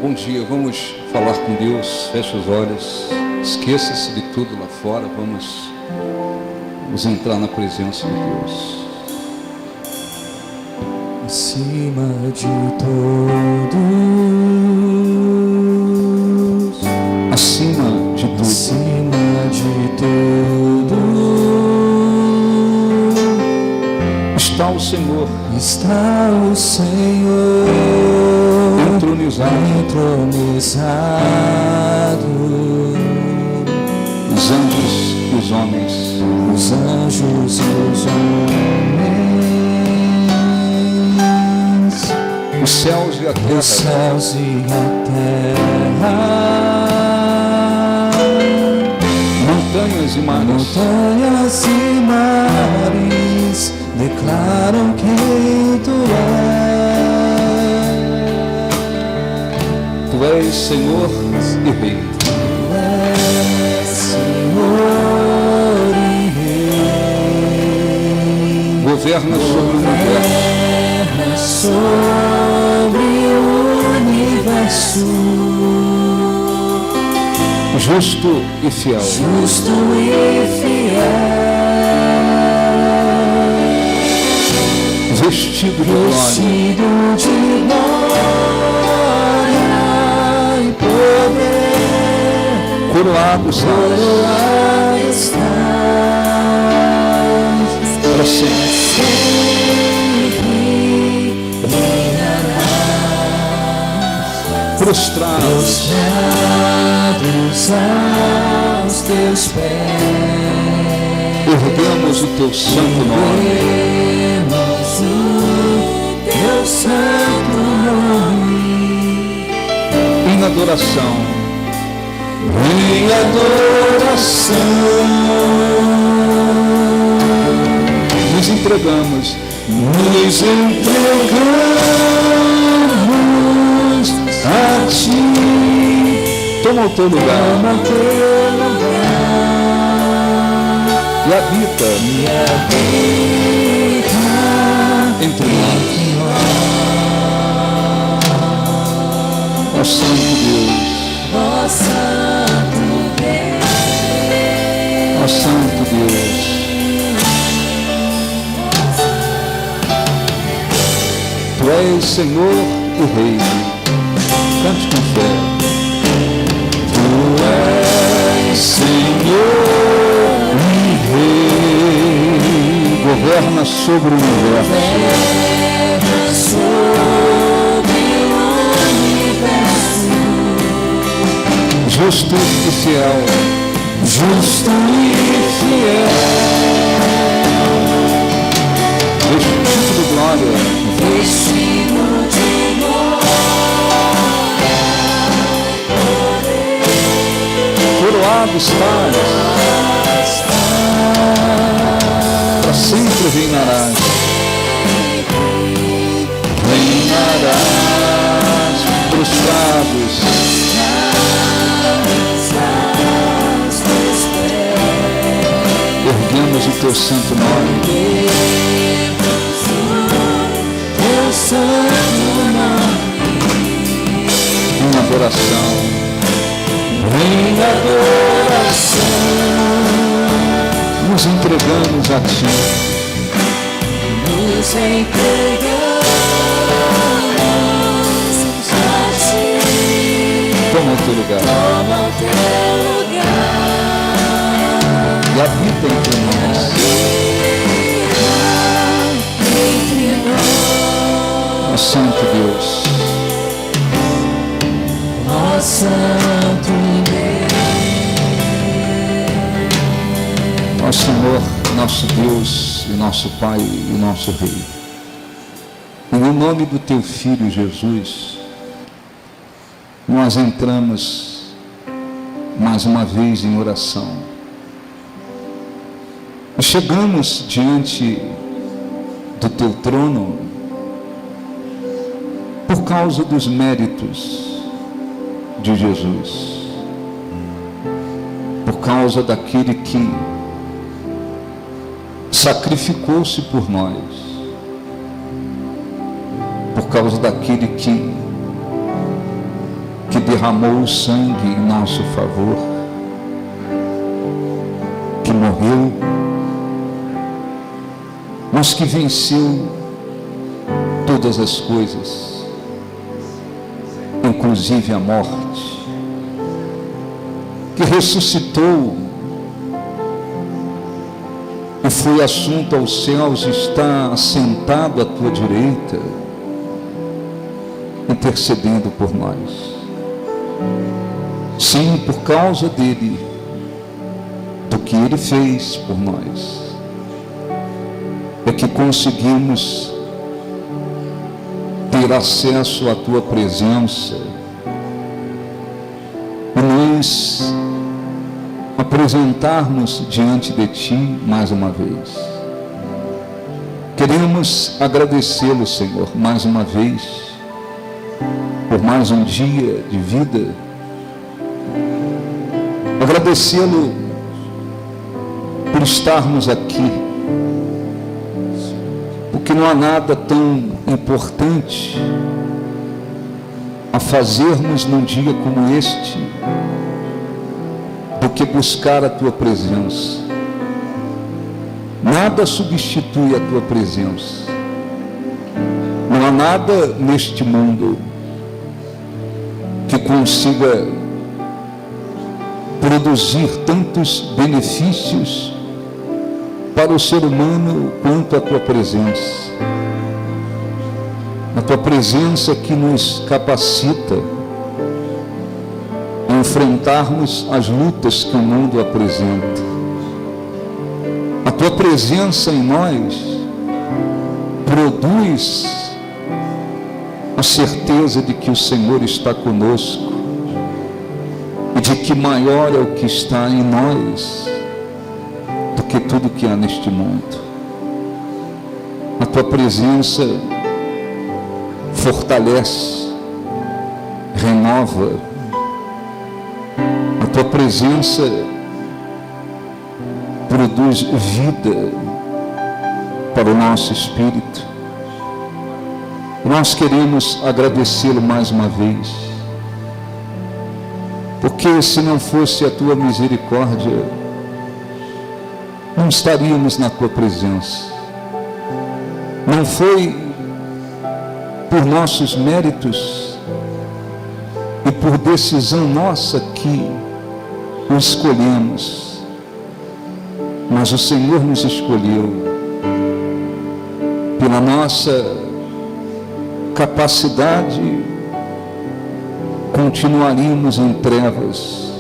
Bom dia, vamos falar com Deus. Feche os olhos, esqueça-se de tudo lá fora. Vamos entrar na presença de Deus. Acima de todos, acima de tudo, acima de tudo, está o Senhor, está o Senhor entronizado. Os anjos e os homens, os anjos e os homens, os céus e a terra, os céus e a terra, montanhas e mares, declaram quem tu és. Tu és Senhor e Rei. Tu és Senhor e Rei. Governa sobre o universo. Justo e fiel. Justo e fiel. Vestido de glória e poder, coroado estás para sempre. Prostrados aos teus pés, erguemos o teu santo nome. Teu santo nome, em adoração, nos entregamos a ti. Toma o teu lugar e habita entre nós. Ó Santo Deus, ó Santo Deus, ó Santo Deus, Tu és Senhor e Rei. Cante com fé. Tu és Senhor e Rei. Governa sobre o universo. Justo e fiel. Justo e fiel. Vestido de glória. Vestido de glória. Coroado estás. Para sempre reinarás. Reinarás prostrados. Erguemos o teu santo nome. Teu santo nome. Em adoração. Em adoração. Nos entregamos a ti. Nos entregamos a ti. Toma o teu lugar. Toma o teu lugar. E habita entre nós. Ó Santo Deus, ó Santo ó Senhor, nosso Deus e nosso Pai e nosso Rei. Em nome do teu Filho Jesus, nós entramos mais uma vez em oração. Chegamos diante do teu trono por causa dos méritos de Jesus, por causa daquele que sacrificou-se por nós, por causa daquele que derramou o sangue em nosso favor, que morreu, mas que venceu todas as coisas, inclusive a morte, que ressuscitou e foi assunto aos céus, está assentado à tua direita, intercedendo por nós. Sim, por causa dele, do que ele fez por nós, é que conseguimos ter acesso à tua presença e nos apresentarmos diante de ti mais uma vez. Queremos agradecê-lo, Senhor, mais uma vez, por mais um dia de vida. Agradecê-lo por estarmos aqui, porque não há nada tão importante a fazermos num dia como este do que buscar a tua presença. Nada substitui a tua presença. Não há nada neste mundo que consiga produzir tantos benefícios para o ser humano quanto a tua presença. A tua presença que nos capacita a enfrentarmos as lutas que o mundo apresenta. A tua presença em nós produz a certeza de que o Senhor está conosco e de que maior é o que está em nós do que tudo que há neste mundo. A tua presença fortalece, renova. A tua presença produz vida para o nosso espírito. Nós queremos agradecê-lo mais uma vez, porque se não fosse a tua misericórdia, não estaríamos na tua presença. Não foi por nossos méritos e por decisão nossa que o escolhemos, mas o Senhor nos escolheu. Pela nossa capacidade, continuaríamos em trevas,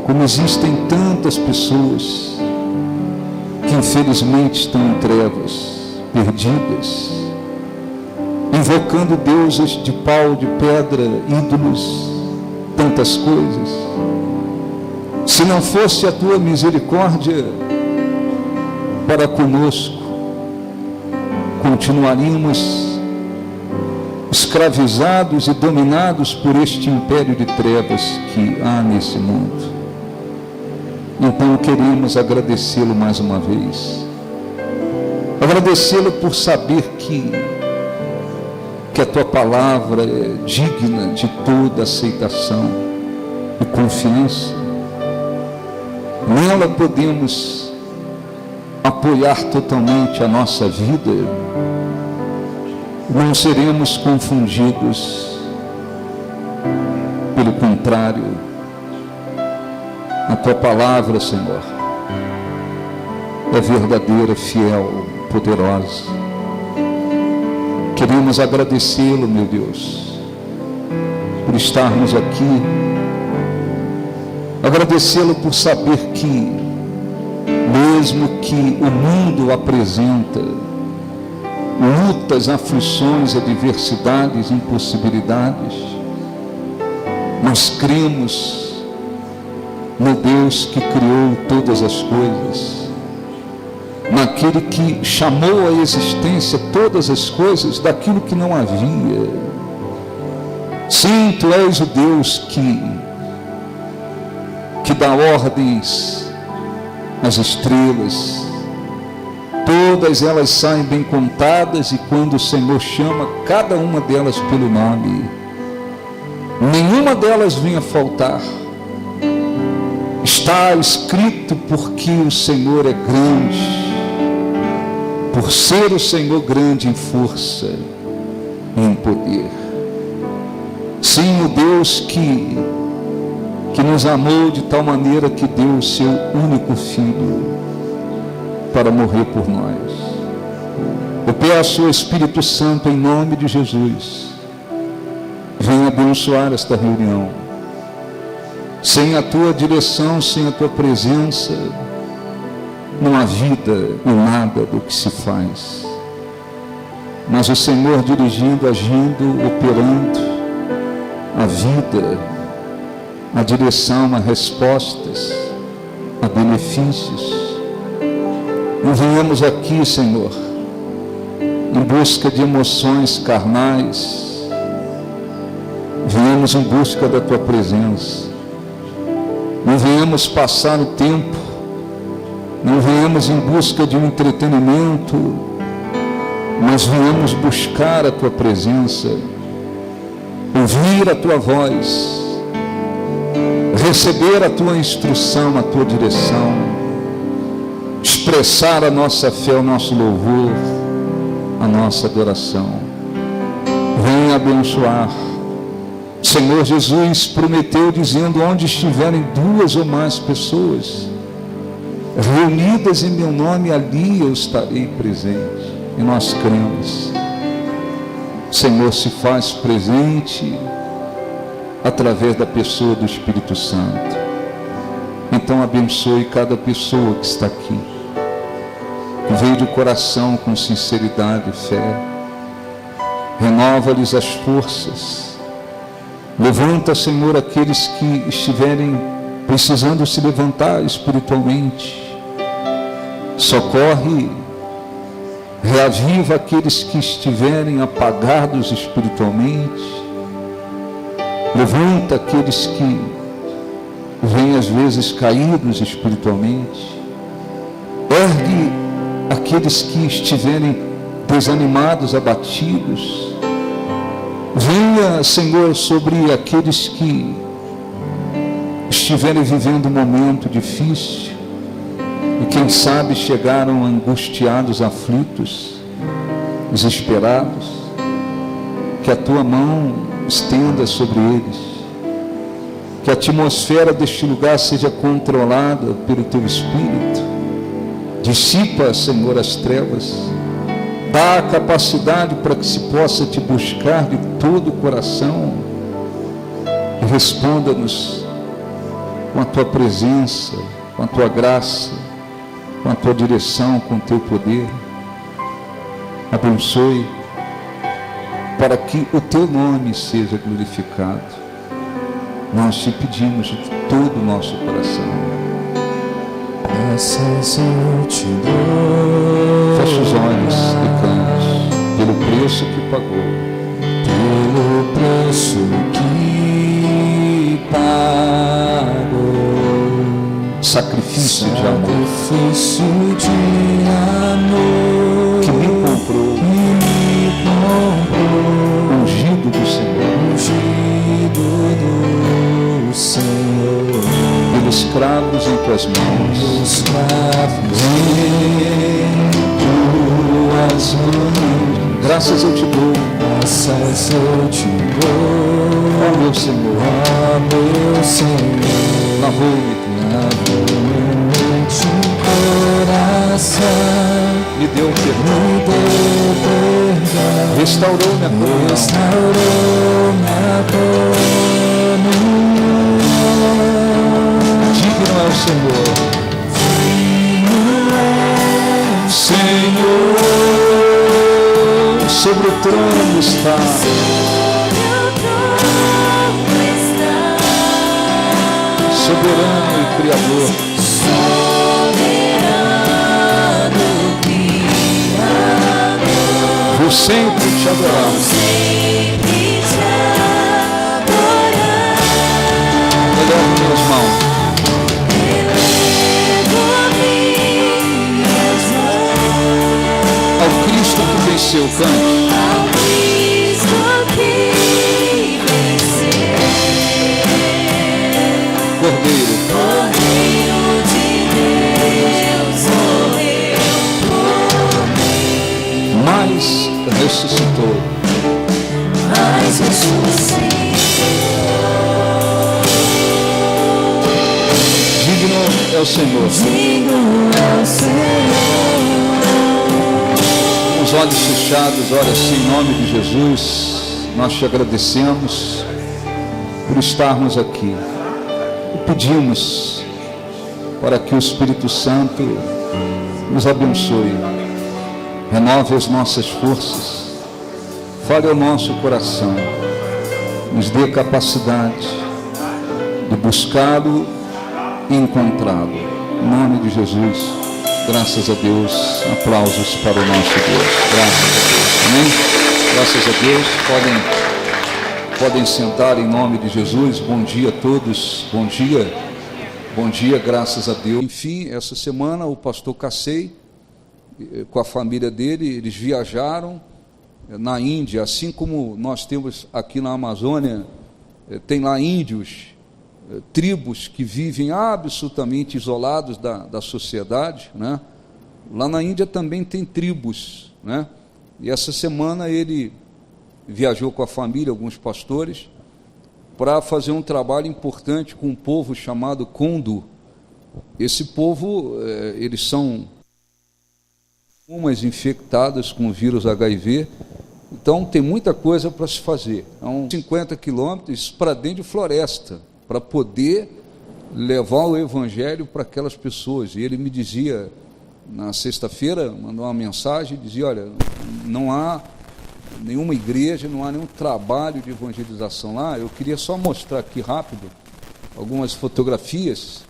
como existem tantas pessoas que infelizmente estão em trevas, perdidas, invocando deuses de pau, de pedra, ídolos, tantas coisas. Se não fosse a tua misericórdia para conosco, continuaríamos escravizados e dominados por este império de trevas que há nesse mundo. Então queremos agradecê-lo mais uma vez. Agradecê-lo por saber que a tua palavra é digna de toda aceitação e confiança. Nela podemos apoiar totalmente a nossa vida. Não seremos confundidos. Pelo contrário, a tua palavra, Senhor, é verdadeira, fiel, poderosa. Queremos agradecê-lo, meu Deus, por estarmos aqui. Agradecê-lo por saber que, mesmo que o mundo apresenta lutas, aflições, adversidades, impossibilidades, nós cremos no Deus que criou todas as coisas, naquele que chamou à existência todas as coisas daquilo que não havia. Sim, tu és o Deus que dá ordens às estrelas. Todas elas saem bem contadas, e quando o Senhor chama cada uma delas pelo nome, nenhuma delas venha faltar. Está escrito porque o Senhor é grande, por ser o Senhor grande em força e em poder. Sim, o Deus que nos amou de tal maneira que deu o seu único Filho para morrer por nós. Eu peço ao Espírito Santo, em nome de Jesus, venha abençoar esta reunião. Sem a tua direção, sem a tua presença, não há vida e nada do que se faz. Mas o Senhor dirigindo, agindo, operando a vida, a direção, a respostas, a benefícios. Não venhamos aqui, Senhor, em busca de emoções carnais. Venhamos em busca da tua presença. Não venhamos passar o tempo, não venhamos em busca de um entretenimento, mas venhamos buscar a tua presença, ouvir a tua voz, receber a tua instrução, a tua direção, expressar a nossa fé, o nosso louvor, a nossa adoração. Venha abençoar. Senhor Jesus prometeu dizendo: onde estiverem 2 ou mais pessoas reunidas em meu nome, ali eu estarei presente. E nós cremos. Senhor se faz presente através da pessoa do Espírito Santo. Então abençoe cada pessoa que está aqui, que veio de coração com sinceridade e fé. Renova-lhes as forças. Levanta, Senhor, aqueles que estiverem precisando se levantar espiritualmente. Socorre, reaviva aqueles que estiverem apagados espiritualmente. Levanta aqueles que vêm às vezes caídos espiritualmente. Ergue aqueles que estiverem desanimados, abatidos. Venha, Senhor, sobre aqueles que estiverem vivendo um momento difícil e quem sabe chegaram angustiados, aflitos, desesperados. Que a tua mão estenda sobre eles, que a atmosfera deste lugar seja controlada pelo teu Espírito. Dissipa, Senhor, as trevas. Dá a capacidade para que se possa te buscar de todo o coração. E responda-nos com a tua presença, com a tua graça, com a tua direção, com o teu poder. Abençoe para que o teu nome seja glorificado. Nós te pedimos de todo o nosso coração. Graças eu te dou. Feche os olhos e cante pelo preço que pagou. Pelo preço que pagou. Sacrifício de amor. Sacrifício de amor. Que me comprou. Ungido do Senhor. Ungido do Senhor. Pelos cravos em tuas mãos. Pelos cravos em tuas mãos. Graças eu te dou. Graças eu te dou. Ó meu Senhor. Ó meu Senhor. Lavou-me. Lavou-me coração. Me deu perdão. Me deu perdão. Restaurou minha comunhão. Restaurou minha comunhão. Digno é o Senhor. Digno é o Senhor, sobre o trono está. Soberano e Criador. Vou sempre te adorar. Eleva minhas mãos. Ao Cristo que venceu, cante. Ao Cristo que venceu. Digno é o Senhor. Com os olhos fechados, olha assim, em nome de Jesus, nós te agradecemos por estarmos aqui. E pedimos para que o Espírito Santo nos abençoe, renove as nossas forças, fale ao nosso coração, nos dê capacidade de buscá-lo e encontrá-lo. Em nome de Jesus, graças a Deus, aplausos para o nosso Deus. Graças a Deus. Amém? Graças a Deus. Podem sentar em nome de Jesus. Bom dia a todos. Bom dia. Bom dia, graças a Deus. Enfim, essa semana o pastor Cassei, com a família dele, eles viajaram na Índia, assim como nós temos aqui na Amazônia, tem lá índios, tribos que vivem absolutamente isolados da sociedade, né? Lá na Índia também tem tribos, né? E essa semana ele viajou com a família, alguns pastores, para fazer um trabalho importante com um povo chamado Kondo. Esse povo, eles são umas infectadas com o vírus HIV, então tem muita coisa para se fazer. São 50 quilômetros para dentro de floresta, para poder levar o evangelho para aquelas pessoas. E ele me dizia, na sexta-feira, mandou uma mensagem, dizia, olha, não há nenhuma igreja, não há nenhum trabalho de evangelização lá. Eu queria só mostrar aqui rápido algumas fotografias.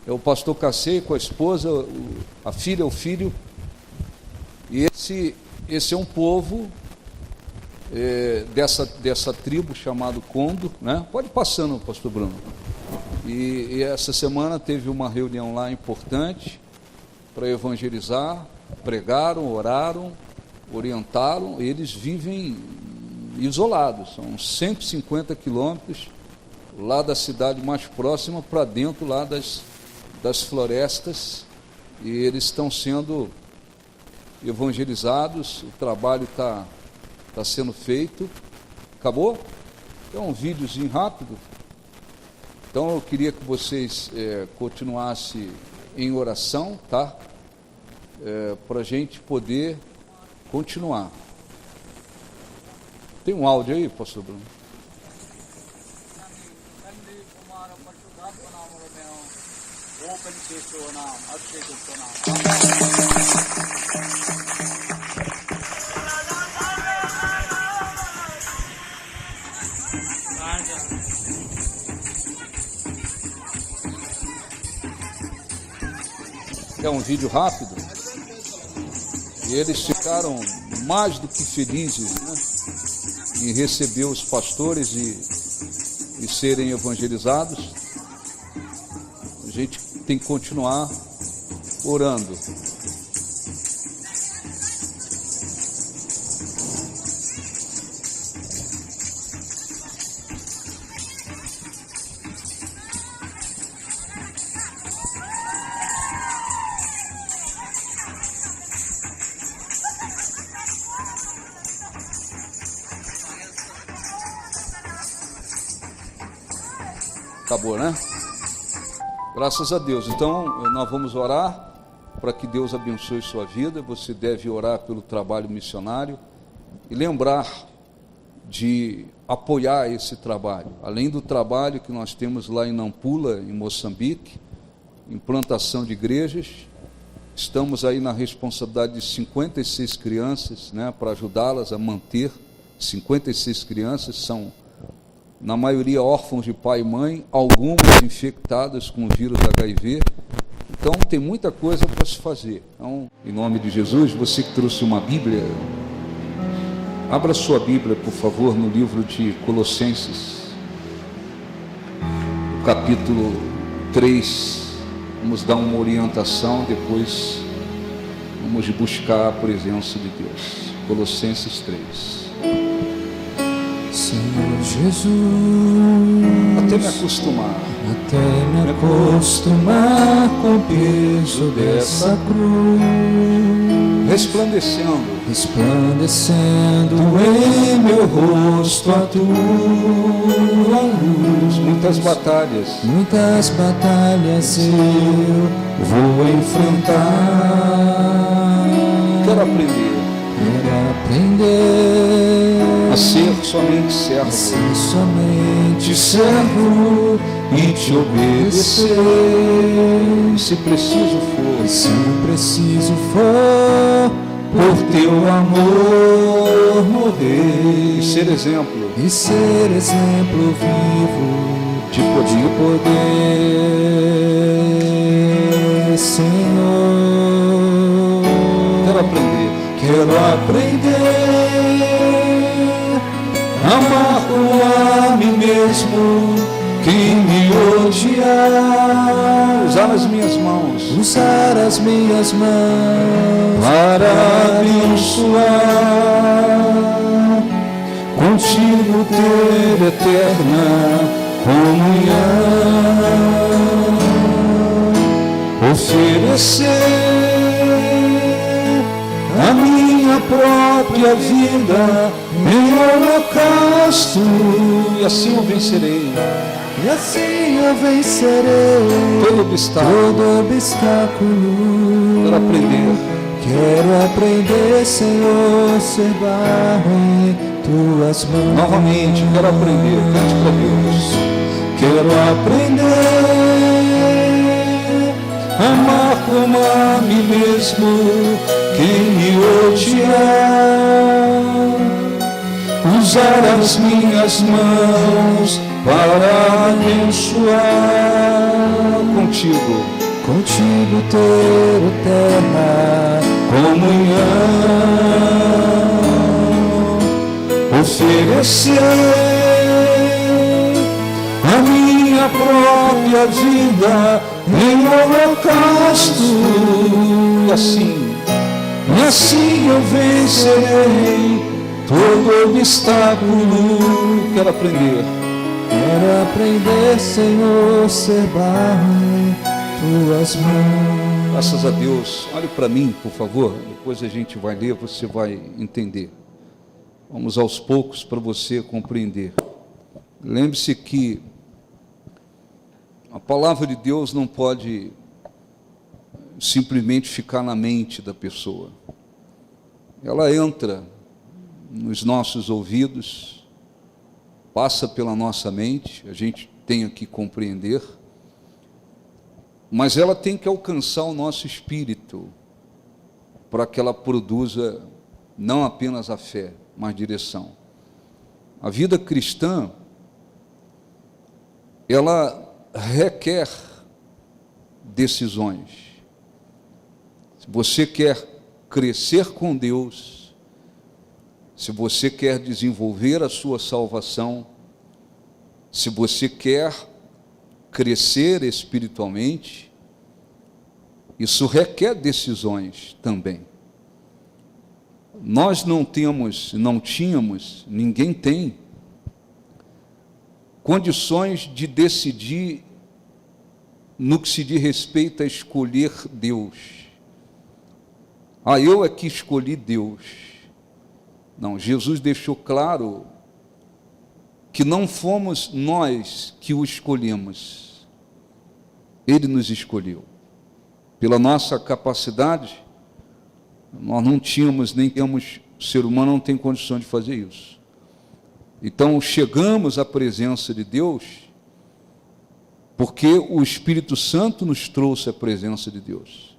É o pastor Cassei com a esposa, a filha, o filho. E esse é um povo dessa tribo chamado Kondo, né? Pode ir passando, pastor Bruno. E essa semana teve uma reunião lá importante para evangelizar, pregaram, oraram, orientaram. Eles vivem isolados, são 150 quilômetros lá da cidade mais próxima para dentro lá das florestas, e eles estão sendo evangelizados. O trabalho está sendo feito. Acabou? É um videozinho rápido. Então eu queria que vocês continuassem em oração, tá? Para a gente poder continuar. Tem um áudio aí, pastor Bruno? É um vídeo rápido. E eles ficaram mais do que felizes, né, em receber os pastores e serem evangelizados. A gente tem que continuar orando. Acabou, né? Graças a Deus. Então, nós vamos orar para que Deus abençoe sua vida. Você deve orar pelo trabalho missionário e lembrar de apoiar esse trabalho. Além do trabalho que nós temos lá em Nampula, em Moçambique, implantação de igrejas, estamos aí na responsabilidade de 56 crianças, né, para ajudá-las a manter. 56 crianças são, na maioria, órfãos de pai e mãe, algumas infectadas com o vírus HIV. Então, tem muita coisa para se fazer. Então, em nome de Jesus, você que trouxe uma Bíblia, abra sua Bíblia, por favor, no livro de Colossenses, no capítulo 3. Vamos dar uma orientação, depois vamos buscar a presença de Deus. Colossenses 3. Senhor Jesus, até me acostumar com o peso dessa cruz, resplandecendo resplandecendo em meu rosto a tua luz. muitas batalhas. Muitas batalhas eu vou enfrentar. Quero aprender Quero aprender a ser somente a servo, ser somente servo e te obedecer. se preciso for, Se preciso for, por teu amor morrer e ser exemplo e ser exemplo vivo de de poder, Senhor. Quero aprender A amar com a mim mesmo quem me odiar, usar as minhas mãos usar as minhas mãos para abençoar, contigo ter eterna comunhão, oferecer a minha própria vida em holocausto, e assim eu vencerei e assim eu vencerei todo obstáculo. todo obstáculo. Quero aprender Quero aprender, Senhor, ser barro em tuas mãos. novamente, quero aprender, cante para Deus. Quero aprender a amar como a mim mesmo quem me odiar, usar as minhas mãos para abençoar, contigo ter eterna comunhão, oferecer a minha própria vida em holocausto, E assim eu vencerei todo obstáculo. quero aprender Quero aprender, Senhor, ser barro em tuas mãos. graças a Deus. Olhe para mim, por favor, depois a gente vai ler, você vai entender. Vamos aos poucos para você compreender. Lembre-se que a palavra de Deus não pode simplesmente ficar na mente da pessoa. Ela entra nos nossos ouvidos, passa pela nossa mente, a gente tem que compreender, mas ela tem que alcançar o nosso espírito para que ela produza não apenas a fé, mas direção. A vida cristã, ela requer decisões. Se você quer crescer com Deus, se você quer desenvolver a sua salvação, se você quer crescer espiritualmente, isso requer decisões também. Nós não tínhamos, ninguém tem condições de decidir no que se diz respeito a escolher Deus. Eu é que escolhi Deus. Não, Jesus deixou claro que não fomos nós que o escolhemos. Ele nos escolheu. Pela nossa capacidade, nós não tínhamos, nem temos, o ser humano não tem condições de fazer isso. Então, chegamos à presença de Deus, porque o Espírito Santo nos trouxe a presença de Deus.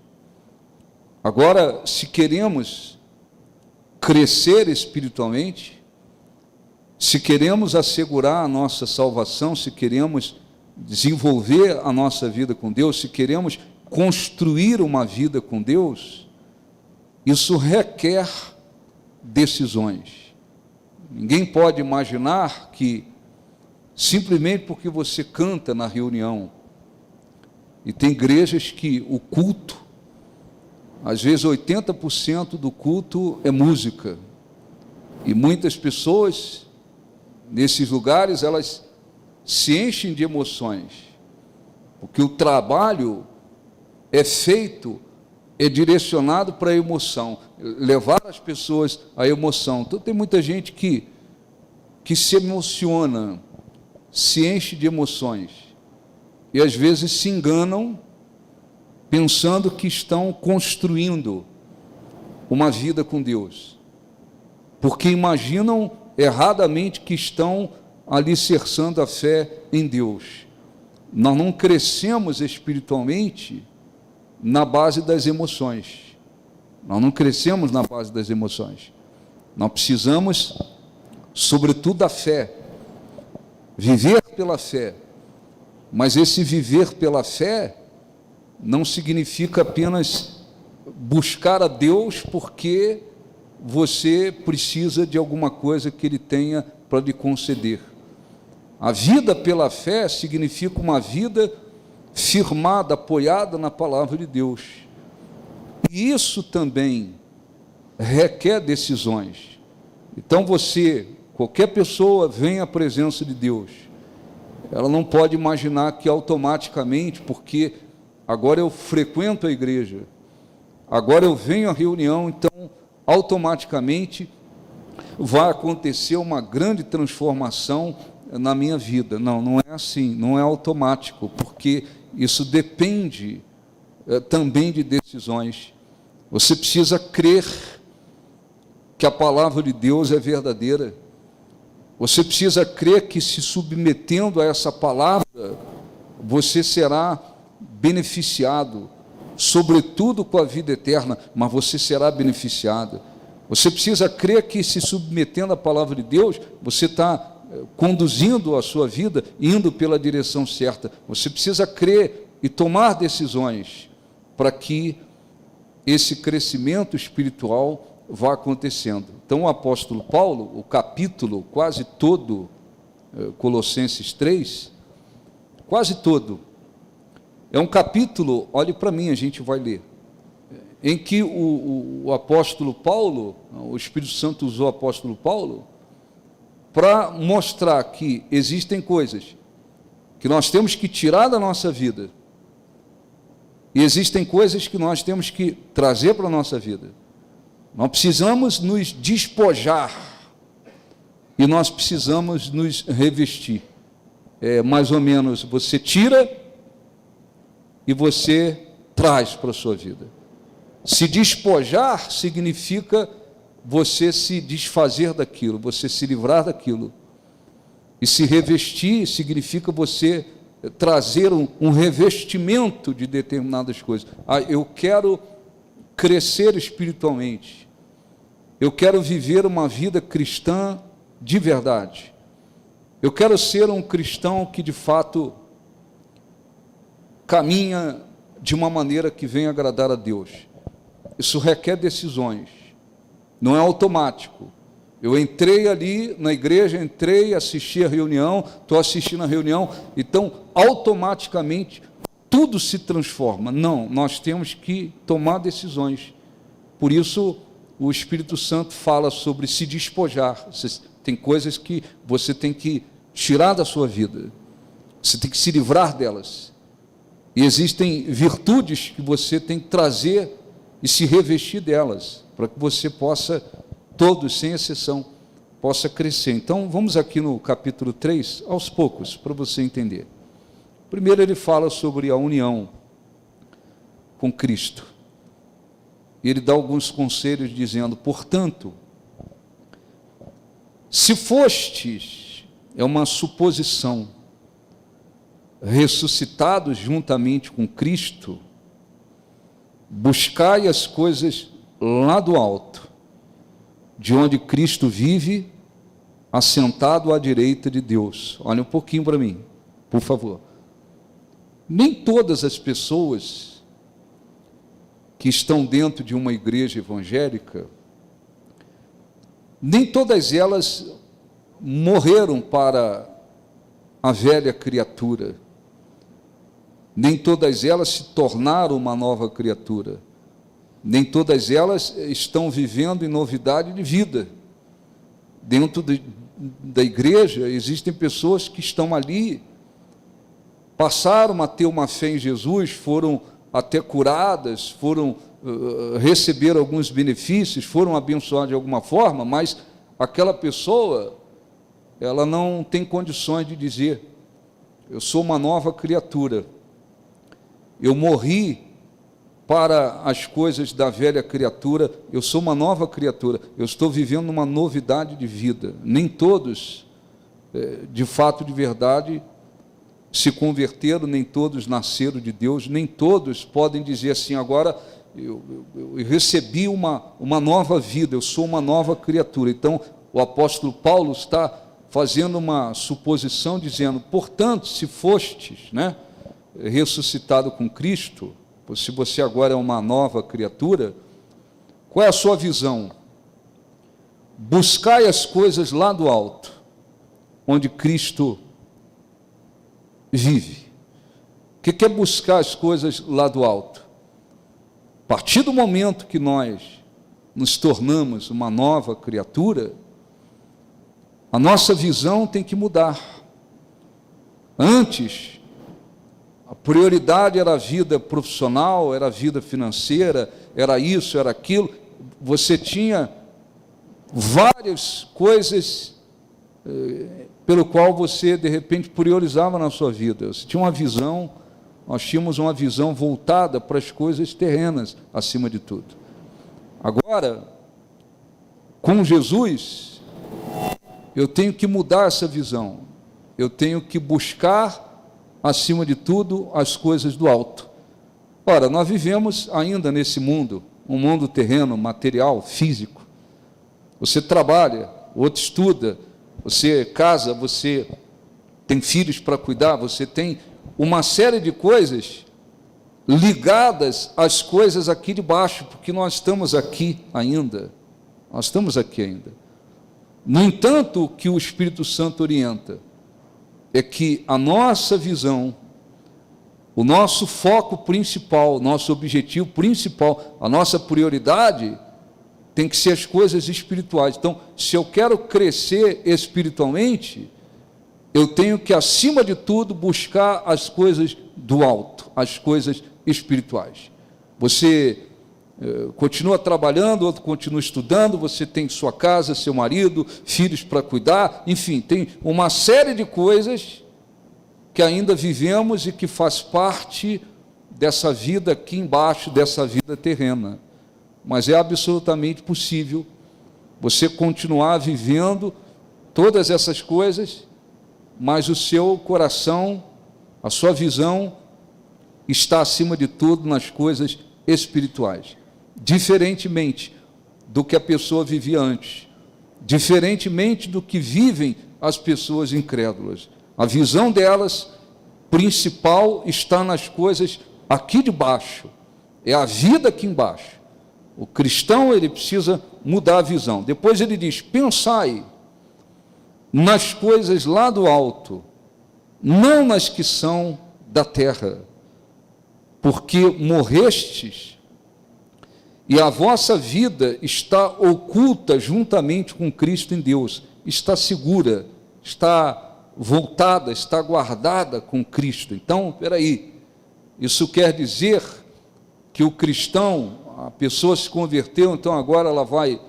Agora, se queremos crescer espiritualmente, se queremos assegurar a nossa salvação, se queremos desenvolver a nossa vida com Deus, se queremos construir uma vida com Deus, isso requer decisões. Ninguém pode imaginar que, simplesmente porque você canta na reunião, e tem igrejas que o culto, às vezes 80% do culto é música, e muitas pessoas, nesses lugares, elas se enchem de emoções, porque o trabalho é feito é direcionado para a emoção, levar as pessoas à emoção. Então tem muita gente que se emociona, se enche de emoções, e às vezes se enganam pensando que estão construindo uma vida com Deus, porque imaginam erradamente que estão alicerçando a fé em Deus. Nós não crescemos espiritualmente na base das emoções. Nós não crescemos na base das emoções. Nós precisamos, sobretudo, da fé. Viver pela fé. Mas esse viver pela fé não significa apenas buscar a Deus porque você precisa de alguma coisa que Ele tenha para lhe conceder. A vida pela fé significa uma vida firmada, apoiada na palavra de Deus. E isso também requer decisões. Então qualquer pessoa vem à presença de Deus, ela não pode imaginar que automaticamente, porque agora eu frequento a igreja, agora eu venho à reunião, então automaticamente vai acontecer uma grande transformação na minha vida. Não, não é assim, não é automático, porque isso depende também de decisões. Você precisa crer que a palavra de Deus é verdadeira. Você precisa crer que, se submetendo a essa palavra, você será beneficiado, sobretudo com a vida eterna, mas você será beneficiado. Você precisa crer que, se submetendo à palavra de Deus, você está conduzindo a sua vida, indo pela direção certa. Você precisa crer e tomar decisões para que esse crescimento espiritual vá acontecendo. Então o apóstolo Paulo, o capítulo quase todo, Colossenses 3, quase todo, é um capítulo, olhe para mim, a gente vai ler, em que o apóstolo Paulo, o Espírito Santo usou o apóstolo Paulo para mostrar que existem coisas que nós temos que tirar da nossa vida, e existem coisas que nós temos que trazer para a nossa vida. Nós precisamos nos despojar e nós precisamos nos revestir. Mais ou menos, você tira e você traz para a sua vida. Se despojar significa você se desfazer daquilo, você se livrar daquilo. E se revestir significa você trazer um revestimento de determinadas coisas. Eu quero crescer espiritualmente, eu quero viver uma vida cristã de verdade, eu quero ser um cristão que de fato caminha de uma maneira que venha agradar a Deus. Isso requer decisões, não é automático. Eu entrei ali na igreja, assisti a reunião, estou assistindo a reunião, então automaticamente tudo se transforma. Não, nós temos que tomar decisões. Por isso o Espírito Santo fala sobre se despojar. Tem coisas que você tem que tirar da sua vida, você tem que se livrar delas. E existem virtudes que você tem que trazer e se revestir delas, para que você possa, todos, sem exceção, possa crescer. Então, vamos aqui no capítulo 3, aos poucos, para você entender. Primeiro ele fala sobre a união com Cristo. Ele dá alguns conselhos dizendo, portanto, se fostes, é uma suposição, ressuscitados juntamente com Cristo, buscai as coisas lá do alto, de onde Cristo vive, assentado à direita de Deus. Olha um pouquinho para mim, por favor. Nem todas as pessoas que estão dentro de uma igreja evangélica, nem todas elas morreram para a velha criatura, nem todas elas se tornaram uma nova criatura, nem todas elas estão vivendo em novidade de vida. Dentro da igreja existem pessoas que estão ali, passaram a ter uma fé em Jesus, foram até curadas, foram receberam alguns benefícios, foram abençoados de alguma forma, mas aquela pessoa, ela não tem condições de dizer: eu sou uma nova criatura, eu morri para as coisas da velha criatura, eu sou uma nova criatura, eu estou vivendo uma novidade de vida. Nem todos, de fato, de verdade, se converteram, nem todos nasceram de Deus, nem todos podem dizer assim: agora eu recebi uma nova vida, eu sou uma nova criatura. Então, o apóstolo Paulo está fazendo uma suposição, dizendo: portanto, se fostes, ressuscitado com Cristo, se você agora é uma nova criatura, qual é a sua visão? Buscai as coisas lá do alto, onde Cristo vive. O que é buscar as coisas lá do alto? A partir do momento que nós nos tornamos uma nova criatura, a nossa visão tem que mudar. Antes, a prioridade era a vida profissional, era a vida financeira, era isso, era aquilo. Você tinha várias coisas pelo qual você, de repente, priorizava na sua vida. Você tinha uma visão, nós tínhamos uma visão voltada para as coisas terrenas, acima de tudo. Agora, com Jesus, eu tenho que mudar essa visão. Eu tenho que buscar, acima de tudo, as coisas do alto. Ora, nós vivemos ainda nesse mundo, um mundo terreno, material, físico. Você trabalha, outro estuda, você casa, você tem filhos para cuidar, você tem uma série de coisas ligadas às coisas aqui de baixo, porque nós estamos aqui ainda. Nós estamos aqui ainda. No entanto, o que o Espírito Santo orienta é que a nossa visão, o nosso foco principal, nosso objetivo principal, a nossa prioridade tem que ser as coisas espirituais. Então, se eu quero crescer espiritualmente, eu tenho que, acima de tudo, buscar as coisas do alto, as coisas espirituais. Você continua trabalhando, outro continua estudando, você tem sua casa, seu marido, filhos para cuidar, enfim, tem uma série de coisas que ainda vivemos e que faz parte dessa vida aqui embaixo, dessa vida terrena. Mas é absolutamente possível você continuar vivendo todas essas coisas, mas o seu coração, a sua visão está acima de tudo nas coisas espirituais. Diferentemente do que a pessoa vivia antes, diferentemente do que vivem as pessoas incrédulas. A visão delas principal está nas coisas aqui de baixo, é a vida aqui embaixo. O cristão, ele precisa mudar a visão. Depois ele diz: pensai nas coisas lá do alto, não nas que são da terra, porque morrestes e a vossa vida está oculta juntamente com Cristo em Deus, está segura, está voltada, está guardada com Cristo. Então, espera aí, isso quer dizer que o cristão, a pessoa se converteu, então agora ela vai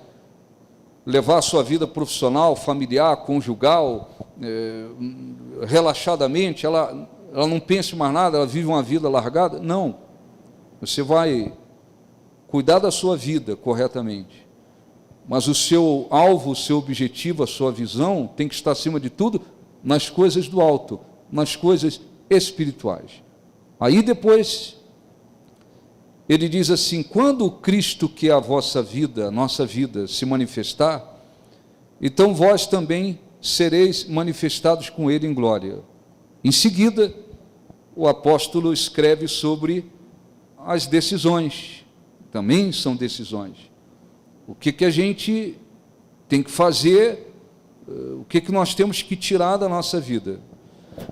levar a sua vida profissional, familiar, conjugal, relaxadamente, ela não pensa em mais nada, ela vive uma vida largada? Não, você vai cuidar da sua vida corretamente, mas o seu alvo, o seu objetivo, a sua visão tem que estar acima de tudo nas coisas do alto, nas coisas espirituais. Aí depois ele diz assim: quando o Cristo, que é a vossa vida, a nossa vida, se manifestar, então vós também sereis manifestados com ele em glória. Em seguida, o apóstolo escreve sobre as decisões. Também são decisões. O que a gente tem que fazer, o que nós temos que tirar da nossa vida.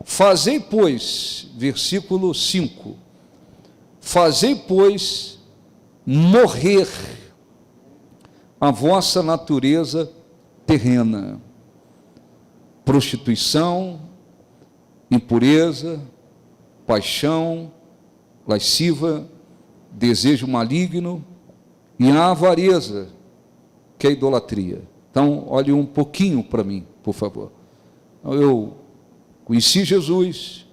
Fazei, pois, versículo 5, fazei, pois, morrer a vossa natureza terrena, prostituição, impureza, paixão lasciva, desejo maligno, e a avareza, que é a idolatria. Então, olhe um pouquinho para mim, por favor. Eu conheci Jesus,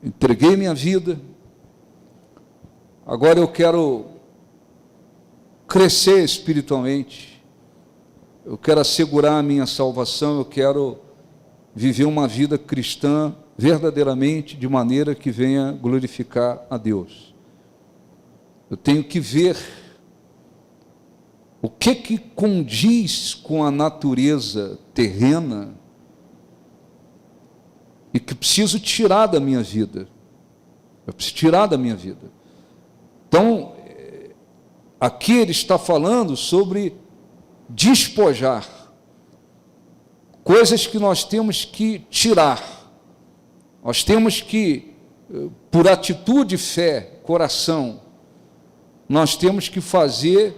entreguei minha vida, agora eu quero crescer espiritualmente, eu quero assegurar a minha salvação, eu quero viver uma vida cristã verdadeiramente, de maneira que venha glorificar a Deus. Eu tenho que ver o que condiz com a natureza terrena e que preciso tirar da minha vida. Eu preciso tirar da minha vida. Então, aqui ele está falando sobre despojar, coisas que nós temos que tirar. Nós temos que, por atitude, fé, coração, nós temos que fazer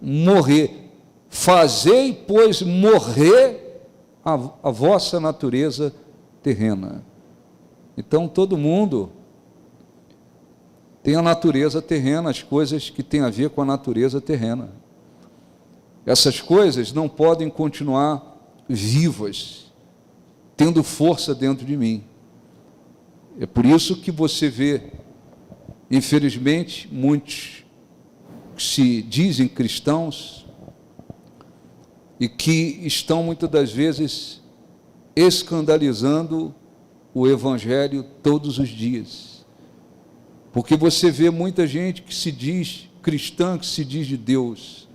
morrer. Fazei, pois, morrer a vossa natureza terrena. Então, todo mundo tem a natureza terrena, as coisas que têm a ver com a natureza terrena. Essas coisas não podem continuar vivas, tendo força dentro de mim. É por isso que você vê, infelizmente, muitos que se dizem cristãos e que estão muitas das vezes escandalizando o Evangelho todos os dias. Porque você vê muita gente que se diz cristã, que se diz de Deus,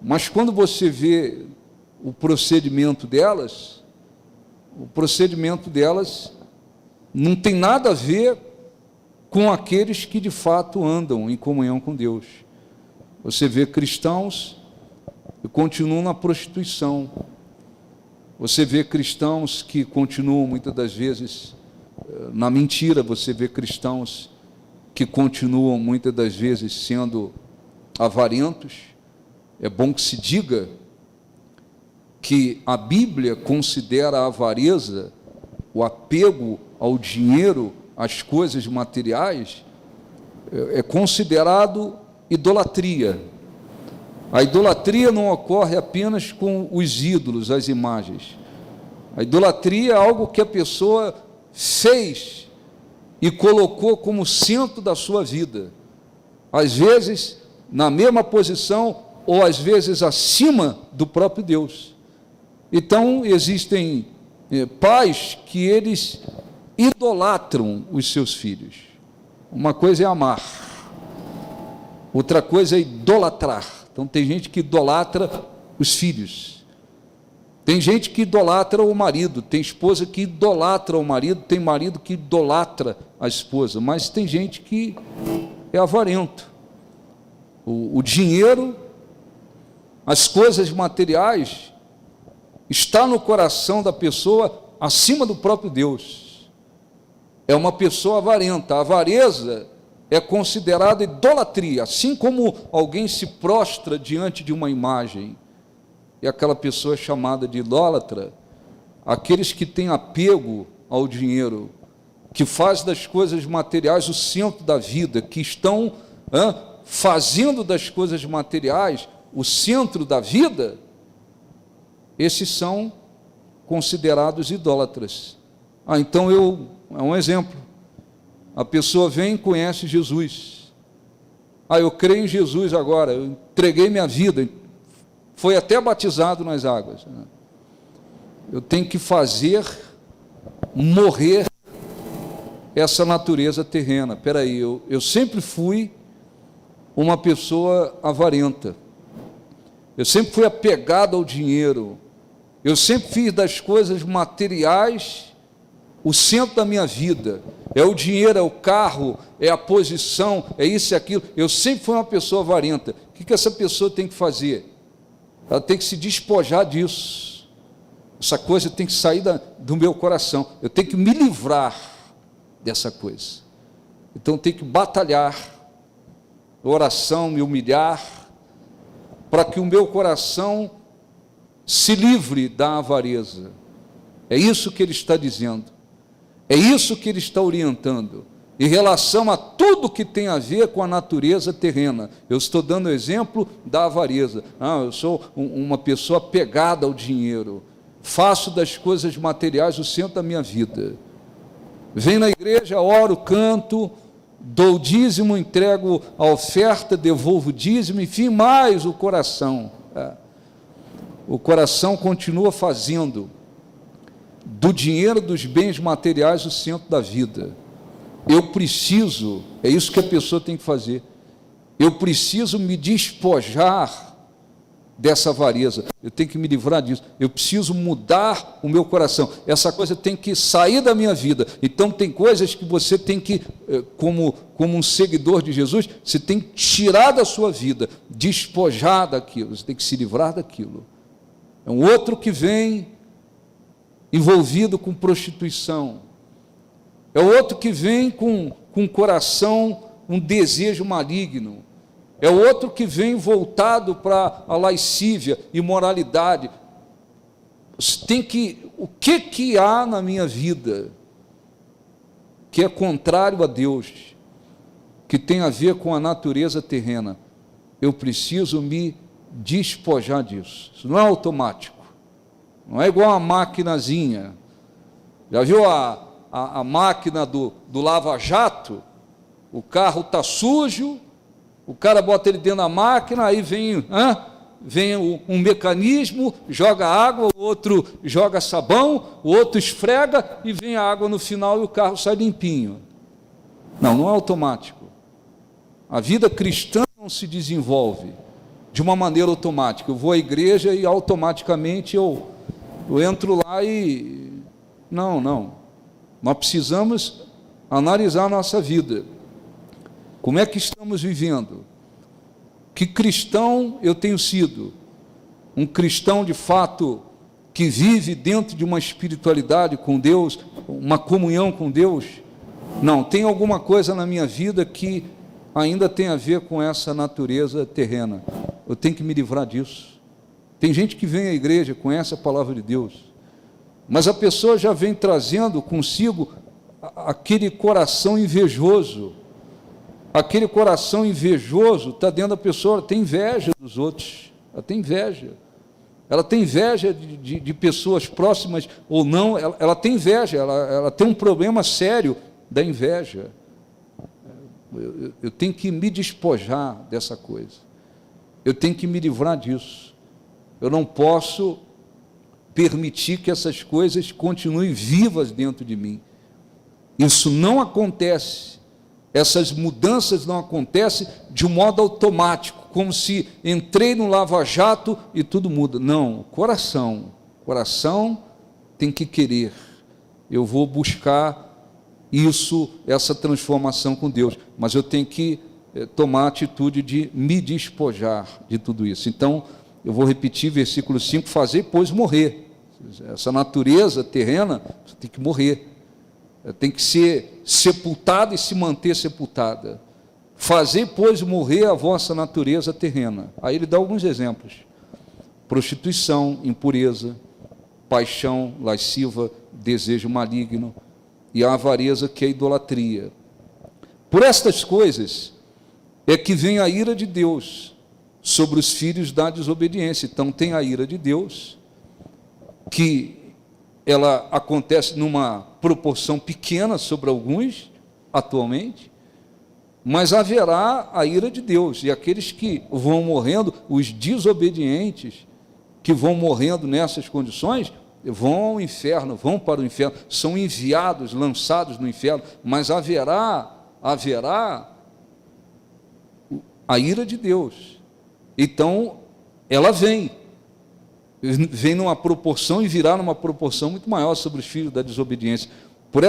mas quando você vê o procedimento delas não tem nada a ver com aqueles que de fato andam em comunhão com Deus. Você vê cristãos que continuam na prostituição. Você vê cristãos que continuam muitas das vezes na mentira. Você vê cristãos que continuam muitas das vezes sendo avarentos. É bom que se diga que a Bíblia considera a avareza, o apego ao dinheiro, às coisas materiais, é considerado idolatria. A idolatria não ocorre apenas com os ídolos, as imagens. A idolatria é algo que a pessoa fez e colocou como centro da sua vida. Às vezes, na mesma posição, ou às vezes acima do próprio Deus. Então, existem pais que eles idolatram os seus filhos. Uma coisa é amar, outra coisa é idolatrar. Então, tem gente que idolatra os filhos, tem gente que idolatra o marido, tem esposa que idolatra o marido, tem marido que idolatra a esposa, mas tem gente que é avarento. O dinheiro, as coisas materiais, está no coração da pessoa acima do próprio Deus. É uma pessoa avarenta. A avareza é considerada idolatria, assim como alguém se prostra diante de uma imagem, e aquela pessoa é chamada de idólatra. Aqueles que têm apego ao dinheiro, que fazem das coisas materiais o centro da vida, que estão fazendo das coisas materiais o centro da vida, esses são considerados idólatras. Então é um exemplo. A pessoa vem e conhece Jesus. Eu creio em Jesus agora, eu entreguei minha vida, foi até batizado nas águas. Eu tenho que fazer morrer essa natureza terrena. Espera aí, eu sempre fui uma pessoa avarenta. Eu sempre fui apegado ao dinheiro. Eu sempre fiz das coisas materiais o centro da minha vida. É o dinheiro, é o carro, é a posição, é isso e aquilo. Eu sempre fui uma pessoa avarenta. O que essa pessoa tem que fazer? Ela tem que se despojar disso. Essa coisa tem que sair do meu coração. Eu tenho que me livrar dessa coisa. Então eu tenho que batalhar, oração, me humilhar, para que o meu coração se livre da avareza. É isso que ele está dizendo. É isso que ele está orientando. em relação a tudo que tem a ver com a natureza terrena. Eu estou dando o exemplo da avareza. Eu sou uma pessoa apegada ao dinheiro, faço das coisas materiais o centro da minha vida. Venho na igreja, oro, canto, dou dízimo, entrego a oferta, devolvo o dízimo, enfim, mais o coração. O coração continua fazendo do dinheiro, dos bens materiais, o centro da vida. Eu preciso, é isso que a pessoa tem que fazer, eu preciso me despojar dessa avareza, eu tenho que me livrar disso, eu preciso mudar o meu coração, essa coisa tem que sair da minha vida. Então tem coisas que você tem que, como um seguidor de Jesus, você tem que tirar da sua vida, despojar daquilo, você tem que se livrar daquilo. É um outro que vem envolvido com prostituição, é o outro que vem com um coração, um desejo maligno, é o outro que vem voltado para a lascívia, imoralidade. O que há na minha vida que é contrário a Deus, que tem a ver com a natureza terrena? Eu preciso me despojar disso. Isso não é automático, não é igual uma maquinazinha. Já viu a máquina do lava-jato? O carro está sujo, o cara bota ele dentro da máquina, aí vem um mecanismo, joga água, o outro joga sabão, o outro esfrega e vem a água no final e o carro sai limpinho. Não é automático. A vida cristã não se desenvolve de uma maneira automática. Eu vou à igreja e automaticamente eu entro lá e... Não. Nós precisamos analisar a nossa vida. Como é que estamos vivendo? Que cristão eu tenho sido? Um cristão de fato que vive dentro de uma espiritualidade com Deus, uma comunhão com Deus? Não, tem alguma coisa na minha vida que ainda tem a ver com essa natureza terrena. Eu tenho que me livrar disso. Tem gente que vem à igreja, conhece a palavra de Deus, mas a pessoa já vem trazendo consigo aquele coração invejoso. Aquele coração invejoso está dentro da pessoa, ela tem inveja dos outros, ela tem inveja de pessoas próximas ou não, ela tem inveja, ela tem um problema sério da inveja. Eu tenho que me despojar dessa coisa, eu tenho que me livrar disso, eu não posso permitir que essas coisas continuem vivas dentro de mim. Isso não acontece. Essas mudanças não acontecem de um modo automático, como se entrei no lava-jato e tudo muda. Não, coração tem que querer. Eu vou buscar essa transformação com Deus, mas eu tenho que tomar a atitude de me despojar de tudo isso. Então, eu vou repetir versículo 5, fazer, pois, morrer. Essa natureza terrena tem que morrer. Tem que ser sepultada e se manter sepultada. Fazer, pois, morrer a vossa natureza terrena. Aí ele dá alguns exemplos: prostituição, impureza, paixão lasciva, desejo maligno e a avareza, que é a idolatria. Por estas coisas é que vem a ira de Deus sobre os filhos da desobediência. Então tem a ira de Deus, que ela acontece numa proporção pequena sobre alguns, atualmente, mas haverá a ira de Deus, e aqueles que vão morrendo, os desobedientes, que vão morrendo nessas condições, vão ao inferno, vão para o inferno, são enviados, lançados no inferno, mas haverá a ira de Deus. Então, ela vem numa proporção e virá numa proporção muito maior sobre os filhos da desobediência. Por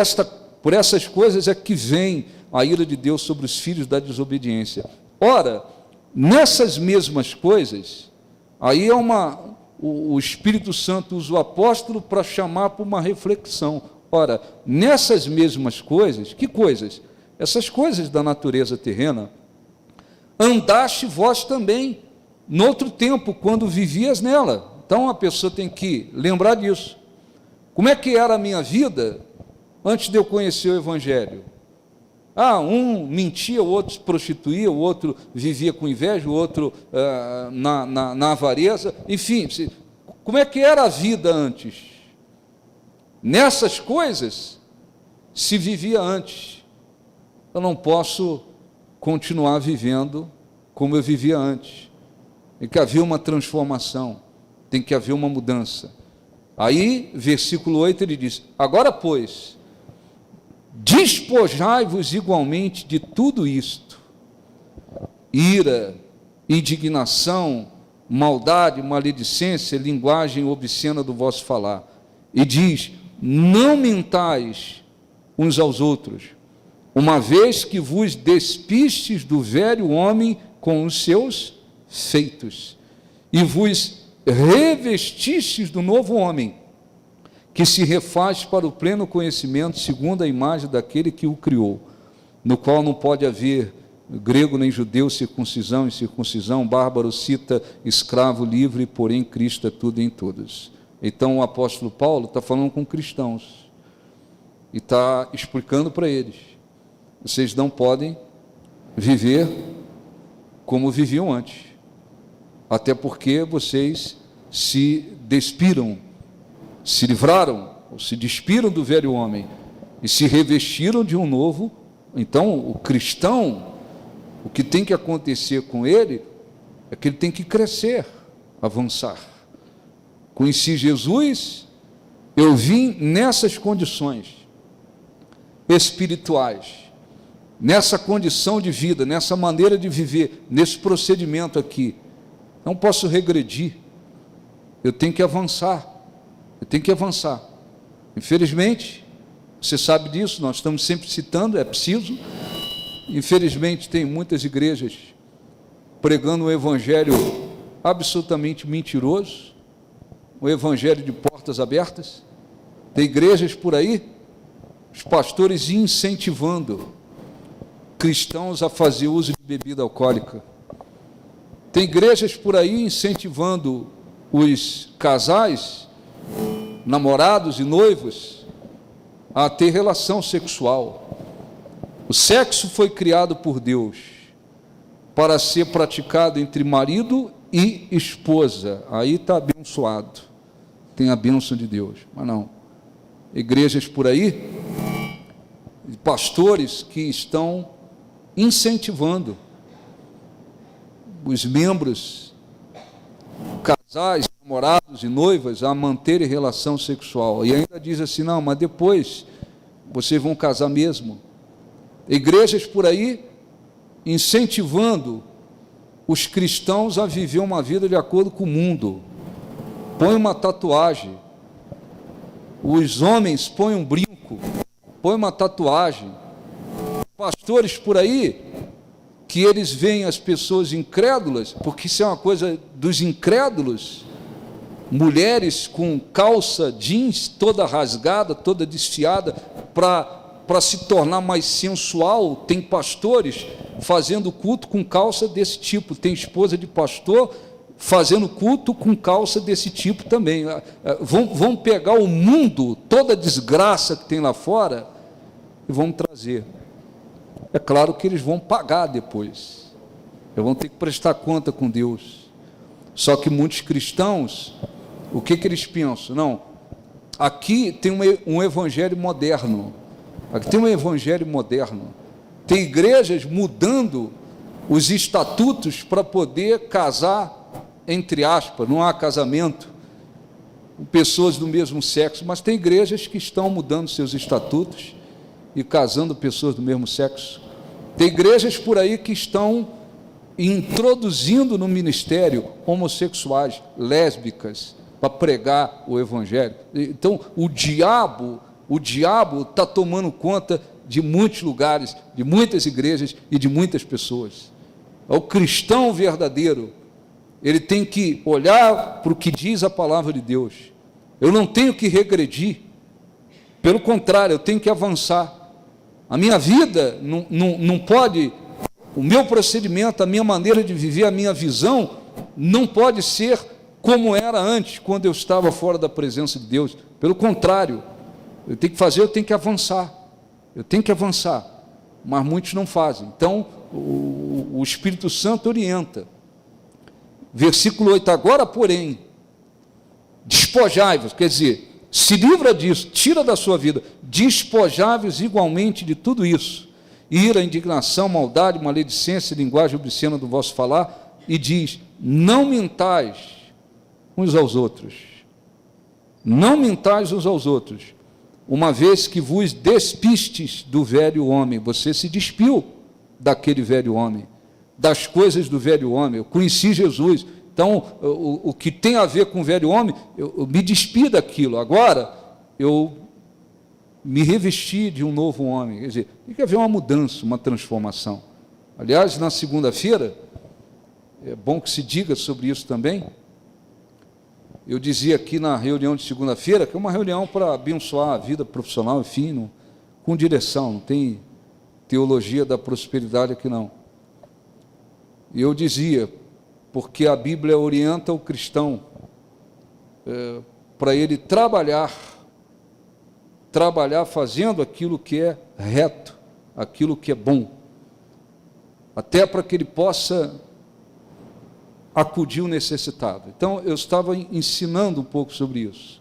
essas coisas é que vem a ira de Deus sobre os filhos da desobediência. Ora, nessas mesmas coisas, aí o Espírito Santo usa o apóstolo para chamar para uma reflexão. Ora, nessas mesmas coisas, que coisas? Essas coisas da natureza terrena, andaste vós também, noutro tempo, quando vivias nela. Então a pessoa tem que lembrar disso. Como é que era a minha vida antes de eu conhecer o Evangelho? Um mentia, o outro se prostituía, o outro vivia com inveja, o outro na avareza, enfim, como é que era a vida antes? Nessas coisas se vivia antes. Eu não posso continuar vivendo como eu vivia antes. Tem que haver uma transformação, tem que haver uma mudança. Aí, versículo 8, ele diz: agora, pois, despojai-vos igualmente de tudo isto: ira, indignação, maldade, maledicência, linguagem obscena do vosso falar. E diz: não mentais uns aos outros, uma vez que vos despistes do velho homem com os seus feitos, e vos revestistes do novo homem, que se refaz para o pleno conhecimento, segundo a imagem daquele que o criou, no qual não pode haver grego nem judeu, circuncisão e incircuncisão, bárbaro, cita, escravo, livre, porém Cristo é tudo em todos. Então o apóstolo Paulo está falando com cristãos e está explicando para eles: vocês não podem viver como viviam antes, até porque vocês se despiram, se livraram, ou se despiram do velho homem e se revestiram de um novo. Então o cristão, o que tem que acontecer com ele é que ele tem que crescer, avançar. Conheci Jesus, eu vim nessas condições espirituais, nessa condição de vida, nessa maneira de viver, nesse procedimento aqui. Não posso regredir, eu tenho que avançar, Infelizmente, você sabe disso, nós estamos sempre citando, é preciso. Infelizmente, tem muitas igrejas pregando um evangelho absolutamente mentiroso, um evangelho de portas abertas. Tem igrejas por aí, os pastores incentivando cristãos a fazer uso de bebida alcoólica. Tem igrejas por aí incentivando os casais, namorados e noivos, a ter relação sexual. O sexo foi criado por Deus para ser praticado entre marido e esposa. Aí está abençoado, tem a bênção de Deus. Mas não, igrejas por aí, pastores que estão incentivando os membros, casais, namorados e noivas, a manterem relação sexual. E ainda diz assim: não, mas depois vocês vão casar mesmo. Igrejas por aí incentivando os cristãos a viver uma vida de acordo com o mundo. Põe uma tatuagem. Os homens põem um brinco, põe uma tatuagem. Pastores por aí, que eles veem as pessoas incrédulas, porque isso é uma coisa dos incrédulos, mulheres com calça jeans toda rasgada, toda desfiada, para se tornar mais sensual. Tem pastores fazendo culto com calça desse tipo, tem esposa de pastor fazendo culto com calça desse tipo também. Vão pegar o mundo, toda a desgraça que tem lá fora, e vão trazer. É claro que eles vão pagar depois, eles vão ter que prestar conta com Deus. Só que muitos cristãos, o que eles pensam? Não, aqui tem um evangelho moderno, aqui tem um evangelho moderno. Tem igrejas mudando os estatutos para poder casar, entre aspas, não há casamento com pessoas do mesmo sexo, mas tem igrejas que estão mudando seus estatutos e casando pessoas do mesmo sexo. Tem igrejas por aí que estão introduzindo no ministério homossexuais, lésbicas, para pregar o evangelho. Então, o diabo está tomando conta de muitos lugares, de muitas igrejas e de muitas pessoas. O cristão verdadeiro, ele tem que olhar para o que diz a palavra de Deus. Eu não tenho que regredir, pelo contrário, eu tenho que avançar. A minha vida não pode, o meu procedimento, a minha maneira de viver, a minha visão, não pode ser como era antes, quando eu estava fora da presença de Deus. Pelo contrário, eu tenho que avançar. Eu tenho que avançar. mas muitos não fazem. Então, o Espírito Santo orienta. Versículo 8, agora, porém, despojai-vos, quer dizer, se livra disso, tira da sua vida, despojai-vos igualmente de tudo isso, ira, indignação, maldade, maledicência, linguagem obscena do vosso falar, e diz, não mintais uns aos outros, não mintais uns aos outros, uma vez que vos despistes do velho homem, você se despiu daquele velho homem, das coisas do velho homem, eu conheci Jesus, então o que tem a ver com o velho homem, eu me despi daquilo, agora eu me revesti de um novo homem, quer dizer, tem que haver uma mudança, uma transformação. Aliás, na segunda-feira, é bom que se diga sobre isso também, eu dizia aqui na reunião de segunda-feira, que é uma reunião para abençoar a vida profissional, enfim, com direção, não tem teologia da prosperidade aqui não. E eu dizia, porque a Bíblia orienta o cristão para ele trabalhar fazendo aquilo que é reto, aquilo que é bom, até para que ele possa acudir o necessitado. Então, eu estava ensinando um pouco sobre isso.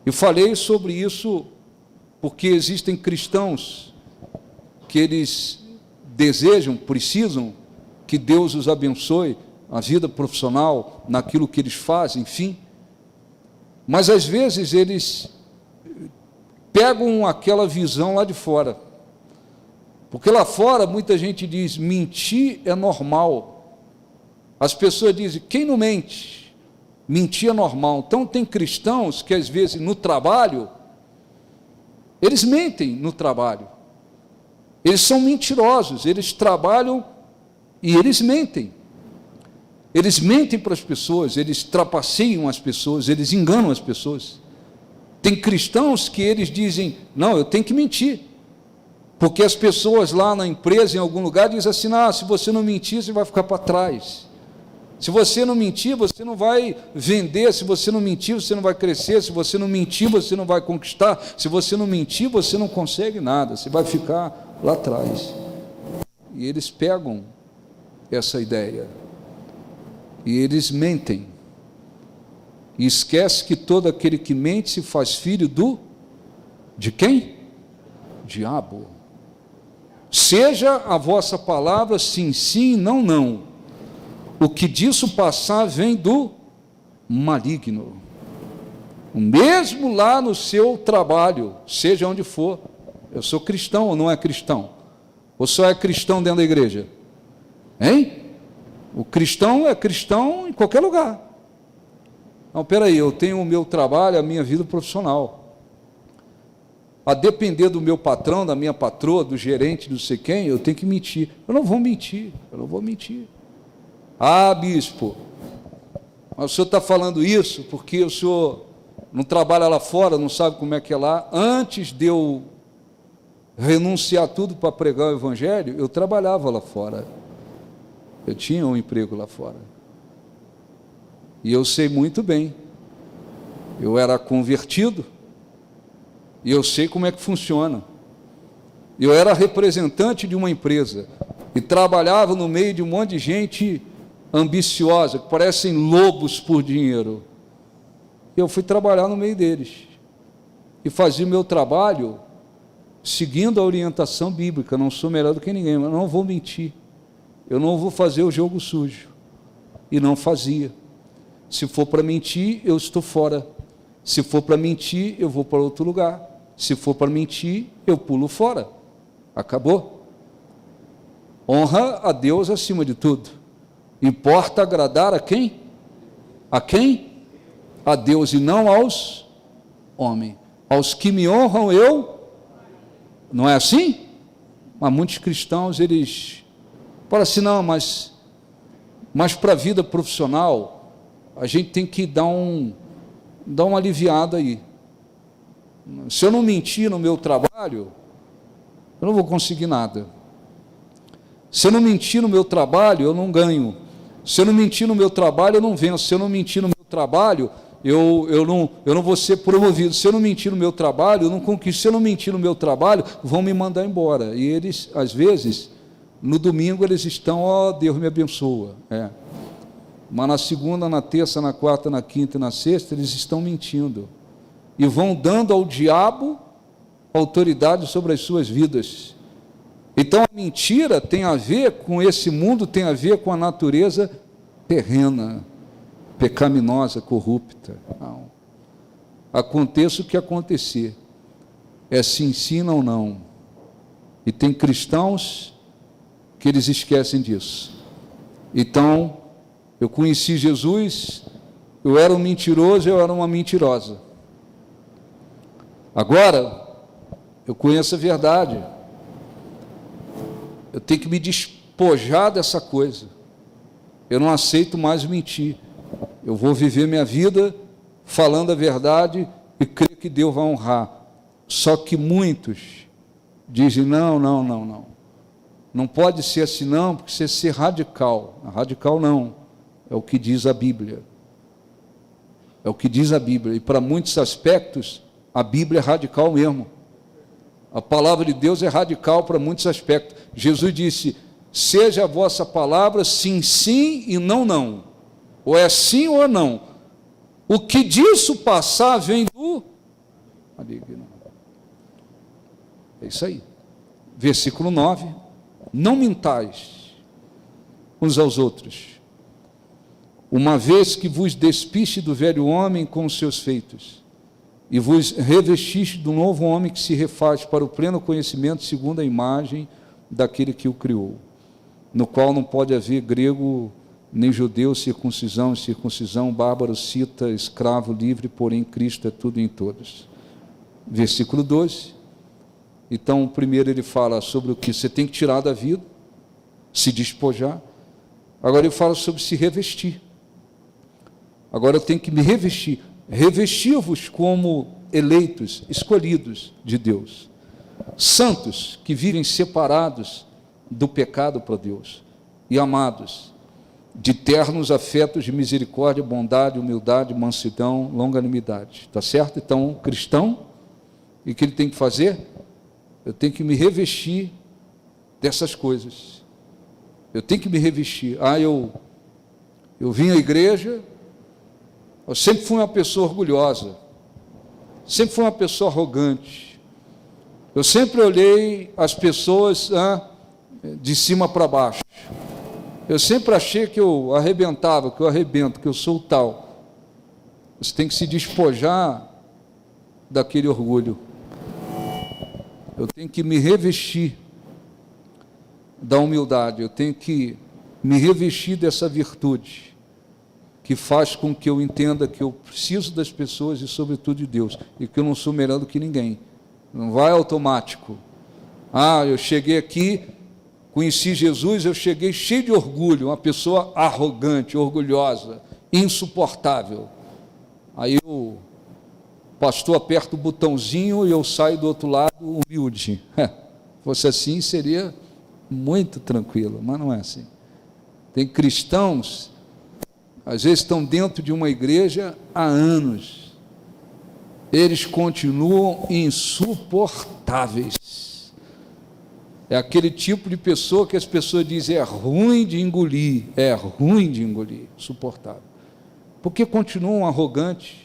Eu falei sobre isso porque existem cristãos que eles desejam, precisam que Deus os abençoe a vida profissional, naquilo que eles fazem, enfim, mas às vezes eles pegam aquela visão lá de fora, porque lá fora muita gente diz, mentir é normal, as pessoas dizem, quem não mente? Mentir é normal. Então tem cristãos que às vezes no trabalho, eles mentem no trabalho, eles são mentirosos, eles trabalham e eles mentem para as pessoas, eles trapaceiam as pessoas, eles enganam as pessoas. Tem cristãos que eles dizem, não, eu tenho que mentir, porque as pessoas lá na empresa, em algum lugar, dizem assim, se você não mentir, você vai ficar para trás, se você não mentir, você não vai vender, se você não mentir, você não vai crescer, se você não mentir, você não vai conquistar, se você não mentir, você não consegue nada, você vai ficar lá atrás. E eles pegam essa ideia, e eles mentem, e esquece que todo aquele que mente se faz filho de quem? Diabo. Seja a vossa palavra sim, sim, não, não. O que disso passar vem do maligno. Mesmo lá no seu trabalho, seja onde for, eu sou cristão ou não é cristão? Ou só é cristão dentro da igreja? Hein? O cristão é cristão em qualquer lugar. Não, peraí, eu tenho o meu trabalho, a minha vida profissional. A depender do meu patrão, da minha patroa, do gerente, não sei quem, eu tenho que mentir. Eu não vou mentir. Ah, bispo, mas o senhor está falando isso porque o senhor não trabalha lá fora, não sabe como é que é lá. Antes de eu renunciar tudo para pregar o evangelho, eu trabalhava lá fora. Eu tinha um emprego lá fora. E eu sei muito bem. Eu era convertido. E eu sei como é que funciona. Eu era representante de uma empresa. E trabalhava no meio de um monte de gente ambiciosa, que parecem lobos por dinheiro. Eu fui trabalhar no meio deles. E fazia o meu trabalho seguindo a orientação bíblica. Não sou melhor do que ninguém, mas não vou mentir. Eu não vou fazer o jogo sujo. E não fazia. Se for para mentir, eu estou fora. Se for para mentir, eu vou para outro lugar. Se for para mentir, eu pulo fora. Acabou. Honra a Deus acima de tudo. Importa agradar a quem? A quem? A Deus e não aos homens. Aos que me honram eu. Não é assim? Mas muitos cristãos, eles falam assim, não, mas para a vida profissional, a gente tem que dar uma aliviada aí. Se eu não mentir no meu trabalho, eu não vou conseguir nada. Se eu não mentir no meu trabalho, eu não ganho. Se eu não mentir no meu trabalho, eu não venço. Se eu não mentir no meu trabalho, eu não vou ser promovido. Se eu não mentir no meu trabalho, eu não conquisto. Se eu não mentir no meu trabalho, vão me mandar embora. E eles, às vezes, no domingo, eles estão, ó, Deus me abençoa. Mas na segunda, na terça, na quarta, na quinta e na sexta, eles estão mentindo. E vão dando ao diabo autoridade sobre as suas vidas. Então a mentira tem a ver com esse mundo, tem a ver com a natureza terrena, pecaminosa, corrupta. Não. Aconteça o que acontecer, se ensina ou não. E tem cristãos que eles esquecem disso. Então, eu conheci Jesus, eu era um mentiroso, eu era uma mentirosa. Agora, eu conheço a verdade. Eu tenho que me despojar dessa coisa. Eu não aceito mais mentir. Eu vou viver minha vida falando a verdade e creio que Deus vai honrar. Só que muitos dizem, não. Não pode ser assim não, porque você ser radical. Radical não. É o que diz a Bíblia. É o que diz a Bíblia. E para muitos aspectos, a Bíblia é radical mesmo. A palavra de Deus é radical para muitos aspectos. Jesus disse, seja a vossa palavra sim, sim e não, não. Ou é sim ou é não. O que disso passar vem do maligno. É isso aí. Versículo 9. Não mintais uns aos outros, uma vez que vos despiste do velho homem com os seus feitos, e vos revestiste do novo homem que se refaz para o pleno conhecimento segundo a imagem daquele que o criou, no qual não pode haver grego nem judeu, circuncisão, incircuncisão, bárbaro, cita, escravo, livre, porém Cristo é tudo em todos. Versículo 12. Então, primeiro ele fala sobre o que você tem que tirar da vida, se despojar. Agora ele fala sobre se revestir. Agora eu tenho que me revestir. Revesti-vos como eleitos, escolhidos de Deus, santos que vivem separados do pecado para Deus e amados, de ternos afetos de misericórdia, bondade, humildade, mansidão, longanimidade. Está certo? Então, cristão, e o que ele tem que fazer? Eu tenho que me revestir dessas coisas. Eu tenho que me revestir. Eu vim à igreja, eu sempre fui uma pessoa orgulhosa, sempre fui uma pessoa arrogante. Eu sempre olhei as pessoas de cima para baixo. Eu sempre achei que eu arrebentava, que eu arrebento, que eu sou tal. Você tem que se despojar daquele orgulho. Eu tenho que me revestir da humildade, eu tenho que me revestir dessa virtude, que faz com que eu entenda que eu preciso das pessoas e, sobretudo, de Deus, e que eu não sou melhor do que ninguém. Não vai automático. Eu cheguei aqui, conheci Jesus, eu cheguei cheio de orgulho, uma pessoa arrogante, orgulhosa, insuportável. Aí o pastor aperta o botãozinho e eu saio do outro lado humilde. Se fosse assim, seria muito tranquilo, mas não é assim. Tem cristãos, às vezes estão dentro de uma igreja há anos, eles continuam insuportáveis. É aquele tipo de pessoa que as pessoas dizem, é ruim de engolir, insuportável. Porque continuam arrogantes,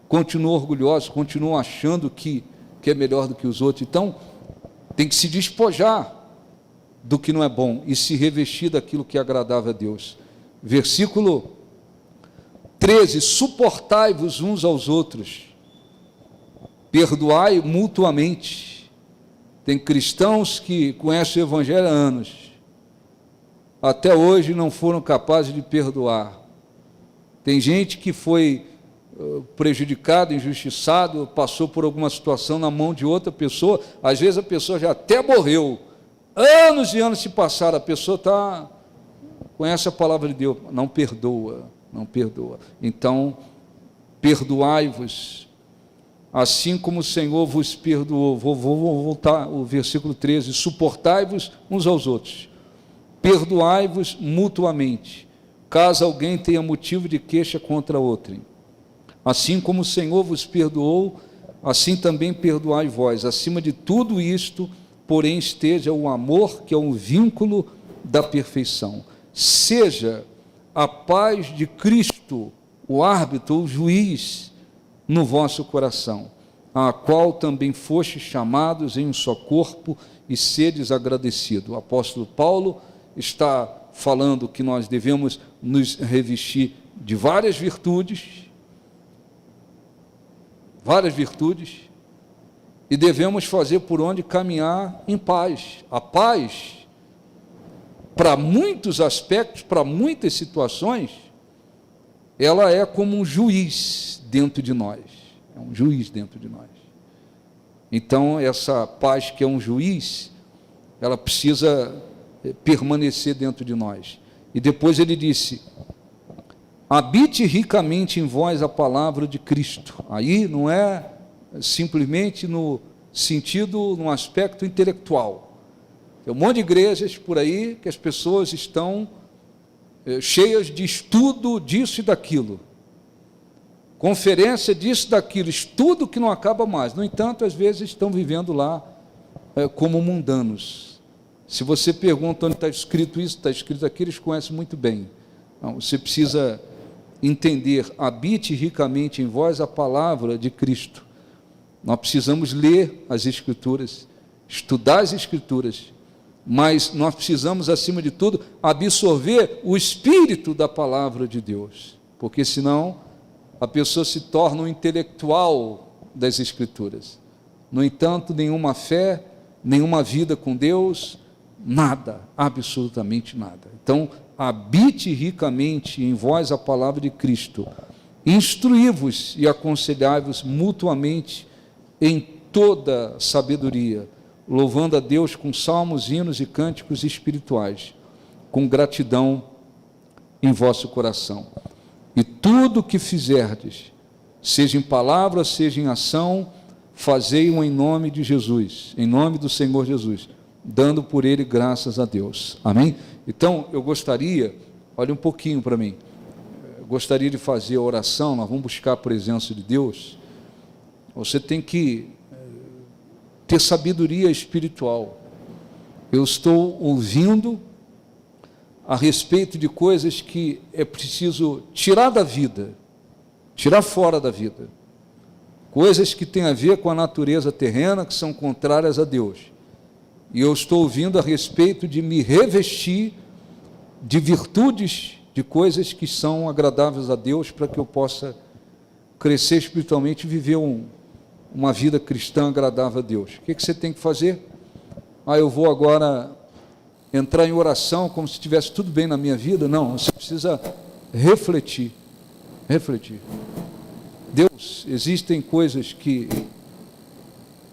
continuam orgulhosos, continuam achando que é melhor do que os outros. Então, tem que se despojar do que não é bom e se revestir daquilo que é agradável a Deus. Versículo 13, suportai-vos uns aos outros, perdoai mutuamente. Tem cristãos que conhecem o Evangelho há anos, até hoje não foram capazes de perdoar. Tem gente que foi prejudicado, injustiçado, passou por alguma situação na mão de outra pessoa, às vezes a pessoa já até morreu, anos e anos se passaram, a pessoa conhece a palavra de Deus, não perdoa. Então, perdoai-vos, assim como o Senhor vos perdoou. Vou voltar o versículo 13, suportai-vos uns aos outros, perdoai-vos mutuamente, caso alguém tenha motivo de queixa contra outrem. Assim como o Senhor vos perdoou, assim também perdoai vós. Acima de tudo isto, porém, esteja o amor, que é um vínculo da perfeição. Seja a paz de Cristo, o árbitro, o juiz, no vosso coração, a qual também fostes chamados em um só corpo, e sedes agradecidos. O apóstolo Paulo está falando que nós devemos nos revestir de várias virtudes, e devemos fazer por onde caminhar em paz. A paz, para muitos aspectos, para muitas situações, ela é como um juiz dentro de nós. É um juiz dentro de nós. Então, essa paz que é um juiz, ela precisa permanecer dentro de nós. E depois ele disse: habite ricamente em vós a palavra de Cristo. Aí não é simplesmente no sentido, no aspecto intelectual. Tem um monte de igrejas por aí que as pessoas estão cheias de estudo disso e daquilo, conferência disso e daquilo, estudo que não acaba mais. No entanto, às vezes estão vivendo lá como mundanos. Se você pergunta onde está escrito isso, está escrito aquilo, eles conhecem muito bem. Não, você precisa entender: habite ricamente em vós a palavra de Cristo. Nós precisamos ler as Escrituras, estudar as Escrituras, mas nós precisamos, acima de tudo, absorver o espírito da palavra de Deus, porque senão a pessoa se torna um intelectual das Escrituras. No entanto, nenhuma fé, nenhuma vida com Deus, nada, absolutamente nada. Então, habite ricamente em vós a palavra de Cristo, instruí-vos e aconselhai-vos mutuamente em toda sabedoria, louvando a Deus com salmos, hinos e cânticos espirituais, com gratidão em vosso coração. E tudo o que fizerdes, seja em palavra, seja em ação, fazei-o em nome de Jesus, em nome do Senhor Jesus, dando por ele graças a Deus. Amém? Então, eu gostaria, olhe um pouquinho para mim, eu gostaria de fazer a oração. Nós vamos buscar a presença de Deus. Você tem que ter sabedoria espiritual. Eu estou ouvindo a respeito de coisas que é preciso tirar da vida, tirar fora da vida, coisas que têm a ver com a natureza terrena, que são contrárias a Deus. E eu estou ouvindo a respeito de me revestir de virtudes, de coisas que são agradáveis a Deus, para que eu possa crescer espiritualmente e viver uma vida cristã agradável a Deus. O que você tem que fazer? Eu vou agora entrar em oração como se tivesse tudo bem na minha vida. Não, você precisa refletir. Deus, existem coisas que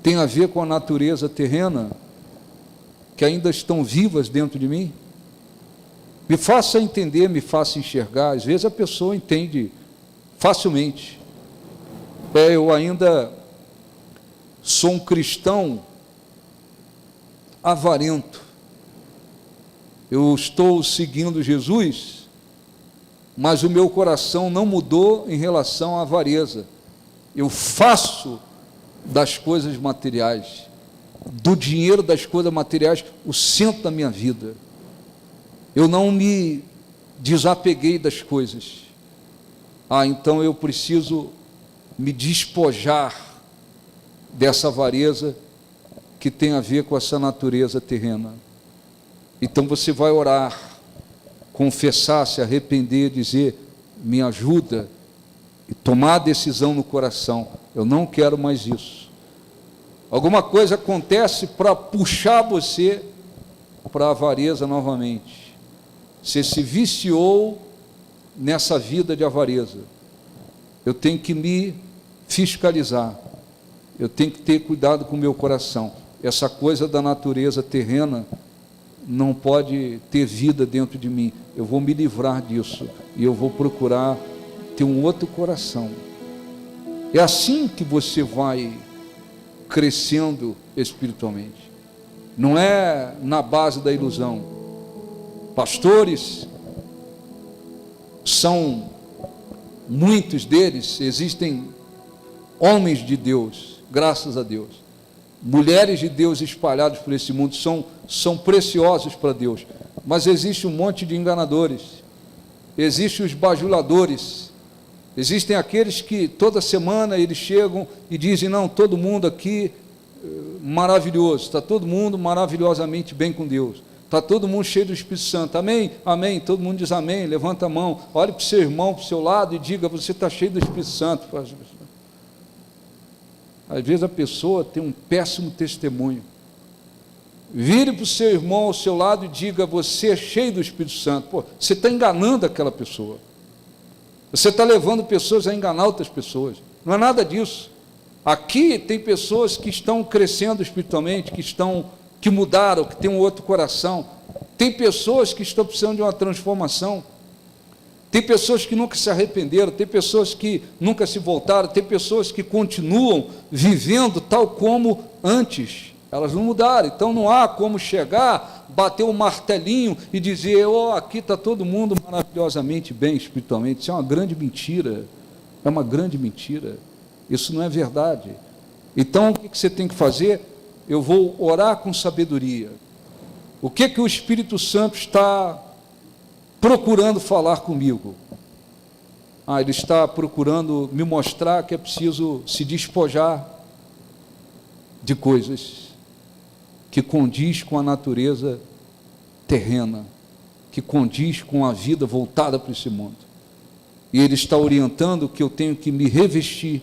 têm a ver com a natureza terrena, que ainda estão vivas dentro de mim. Me faça entender, me faça enxergar. Às vezes a pessoa entende facilmente. Eu ainda sou um cristão avarento. Eu estou seguindo Jesus, mas o meu coração não mudou em relação à avareza. Eu faço das coisas materiais, do dinheiro, das coisas materiais, o centro da minha vida. Eu não me desapeguei das coisas. Então eu preciso me despojar dessa avareza que tem a ver com essa natureza terrena. Então você vai orar, confessar, se arrepender, dizer: me ajuda, e tomar a decisão no coração: eu não quero mais isso. Alguma coisa acontece para puxar você para a avareza novamente. Você se viciou nessa vida de avareza. Eu tenho que me fiscalizar. Eu tenho que ter cuidado com o meu coração. Essa coisa da natureza terrena não pode ter vida dentro de mim. Eu vou me livrar disso e eu vou procurar ter um outro coração. É assim que você vai crescendo espiritualmente. Não é na base da ilusão. Pastores são muitos deles, existem homens de Deus, graças a Deus, mulheres de Deus espalhados por esse mundo, são preciosos para Deus, mas existe um monte de enganadores, existem os bajuladores, existem aqueles que toda semana eles chegam e dizem, não, todo mundo aqui maravilhoso, está todo mundo maravilhosamente bem com Deus, está todo mundo cheio do Espírito Santo, amém? Amém, todo mundo diz amém, levanta a mão, olhe para o seu irmão, para o seu lado e diga, você está cheio do Espírito Santo. Às vezes a pessoa tem um péssimo testemunho, vire para o seu irmão ao seu lado e diga, você é cheio do Espírito Santo. Pô, você está enganando aquela pessoa, você está levando pessoas a enganar outras pessoas, não é nada disso. Aqui tem pessoas que estão crescendo espiritualmente, que mudaram, que têm um outro coração, tem pessoas que estão precisando de uma transformação, tem pessoas que nunca se arrependeram, tem pessoas que nunca se voltaram, tem pessoas que continuam vivendo tal como antes, elas não mudaram. Então não há como chegar, bater um martelinho e dizer, aqui está todo mundo maravilhosamente bem espiritualmente. Isso é uma grande mentira, é uma grande mentira, isso não é verdade. Então o que você tem que fazer? Eu vou orar com sabedoria. O que o Espírito Santo está procurando falar comigo? Ele está procurando me mostrar que é preciso se despojar de coisas que condiz com a natureza terrena, que condiz com a vida voltada para esse mundo. E Ele está orientando que eu tenho que me revestir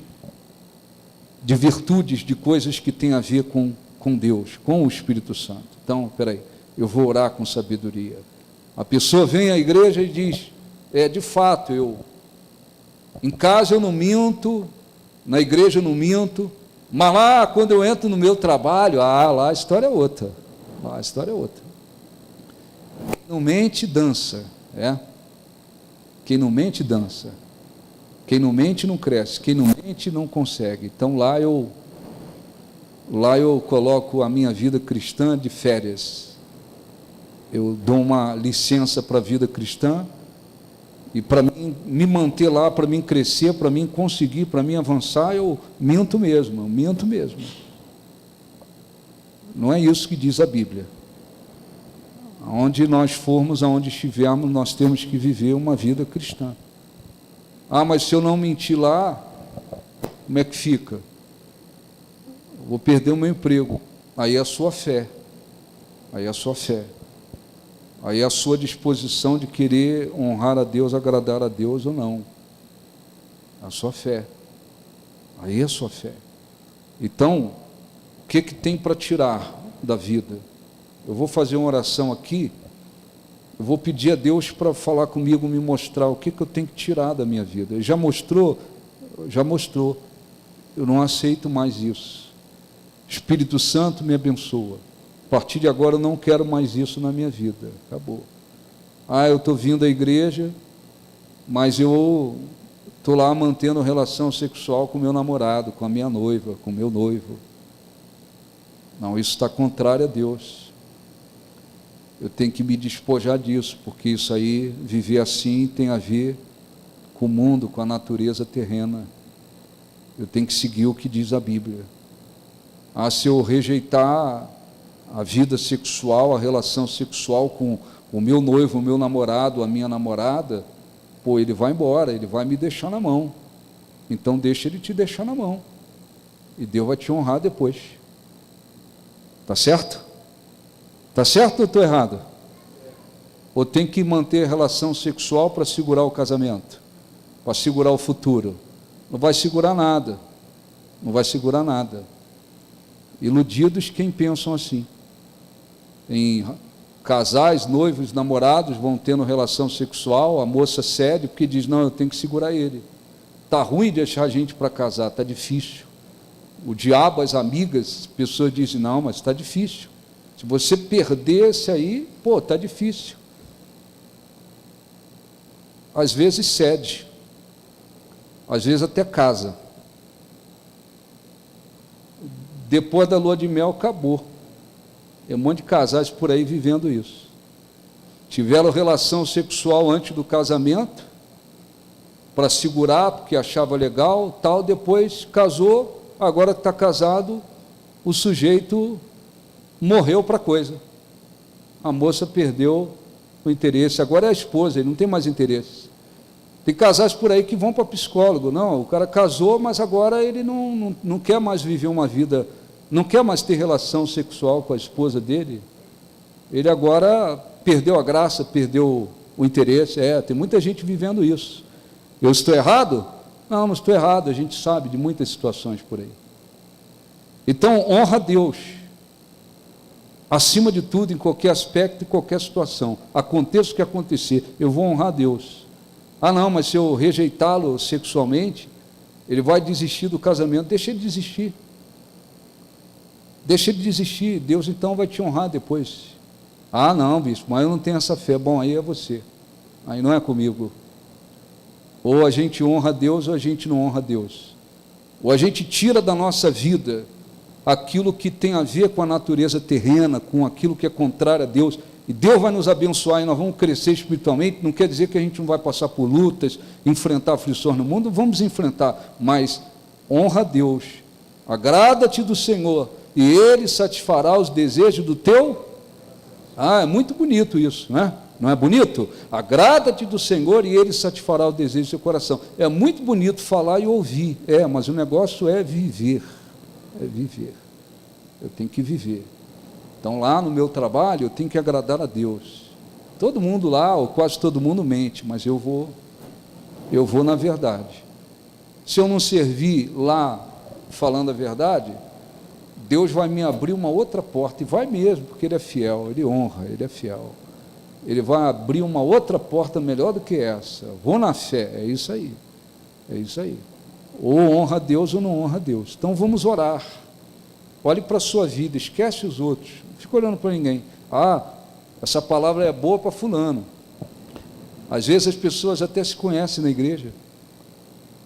de virtudes, de coisas que têm a ver com Deus, com o Espírito Santo. Então, espera aí, eu vou orar com sabedoria. A pessoa vem à igreja e diz, de fato, em casa eu não minto, na igreja eu não minto, mas lá, quando eu entro no meu trabalho, lá a história é outra, lá a história é outra. Quem não mente, dança, Quem não mente, dança. Quem não mente, não cresce. Quem não mente, não consegue. Então, lá eu coloco a minha vida cristã de férias. Eu dou uma licença para a vida cristã, e para mim me manter lá, para mim crescer, para mim conseguir, para mim avançar, eu minto mesmo. Não é isso que diz a Bíblia. Aonde nós formos, aonde estivermos, nós temos que viver uma vida cristã. Mas se eu não mentir lá, como é que fica? Eu vou perder o meu emprego. Aí é a sua fé. Aí é a sua disposição de querer honrar a Deus, agradar a Deus ou não. A sua fé. Aí é a sua fé. Então, o que tem para tirar da vida? Eu vou fazer uma oração aqui, eu vou pedir a Deus para falar comigo, me mostrar o que eu tenho que tirar da minha vida. Ele já mostrou, eu não aceito mais isso. Espírito Santo me abençoa. A partir de agora eu não quero mais isso na minha vida. Acabou. Eu estou vindo à igreja, mas eu estou lá mantendo relação sexual com o meu namorado, com a minha noiva, com o meu noivo. Não, isso está contrário a Deus. Eu tenho que me despojar disso, porque isso aí, viver assim, tem a ver com o mundo, com a natureza terrena. Eu tenho que seguir o que diz a Bíblia. Se eu rejeitar a vida sexual, a relação sexual com o meu noivo, o meu namorado, a minha namorada, ele vai embora, ele vai me deixar na mão. Então deixa ele te deixar na mão, e Deus vai te honrar depois. Está certo? Está certo ou estou errado? Ou tem que manter relação sexual para segurar o casamento, para segurar o futuro? Não vai segurar nada, não vai segurar nada. Iludidos quem pensam assim. Em casais, noivos, namorados vão tendo relação sexual, a moça cede porque diz, não, eu tenho que segurar ele. Está ruim deixar a gente para casar, está difícil. O diabo, as amigas, as pessoas dizem, não, mas está difícil. Se você perdesse aí, está difícil. Às vezes cede, às vezes até casa. Depois da lua de mel, acabou. Tem um monte de casais por aí vivendo isso. Tiveram relação sexual antes do casamento, para segurar, porque achava legal, tal, depois casou, agora que está casado, o sujeito morreu para a coisa. A moça perdeu o interesse, agora é a esposa, ele não tem mais interesse. Tem casais por aí que vão para psicólogo, não, o cara casou, mas agora ele não quer mais viver uma vida, não quer mais ter relação sexual com a esposa dele, ele agora perdeu a graça, perdeu o interesse, tem muita gente vivendo isso. Eu estou errado? Não estou errado, a gente sabe de muitas situações por aí. Então, honra a Deus, acima de tudo, em qualquer aspecto, em qualquer situação, aconteça o que acontecer, eu vou honrar a Deus. Não, mas se eu rejeitá-lo sexualmente, ele vai desistir do casamento. Deixa ele desistir. Deixa ele desistir. Deus então vai te honrar depois. Não, bispo, mas eu não tenho essa fé. Bom, aí é você. Aí não é comigo. Ou a gente honra a Deus, ou a gente não honra a Deus. Ou a gente tira da nossa vida aquilo que tem a ver com a natureza terrena, com aquilo que é contrário a Deus, e Deus vai nos abençoar e nós vamos crescer espiritualmente. Não quer dizer que a gente não vai passar por lutas, enfrentar aflições no mundo, vamos enfrentar, mas honra a Deus, agrada-te do Senhor, e Ele satisfará os desejos do teu. É muito bonito isso, não é? Não é bonito? Agrada-te do Senhor e Ele satisfará os desejos do seu coração. É muito bonito falar e ouvir, mas o negócio é viver. É viver. Eu tenho que viver. Então, lá no meu trabalho, eu tenho que agradar a Deus. Todo mundo lá, ou quase todo mundo mente, mas eu vou na verdade. Se eu não servir lá falando a verdade, Deus vai me abrir uma outra porta, e vai mesmo, porque Ele é fiel, Ele honra, Ele é fiel. Ele vai abrir uma outra porta melhor do que essa. Vou na fé, é isso aí. É isso aí. Ou honra a Deus ou não honra a Deus. Então vamos orar. Olhe para a sua vida, esquece os outros. Não fica olhando para ninguém. Essa palavra é boa para fulano. Às vezes as pessoas até se conhecem na igreja.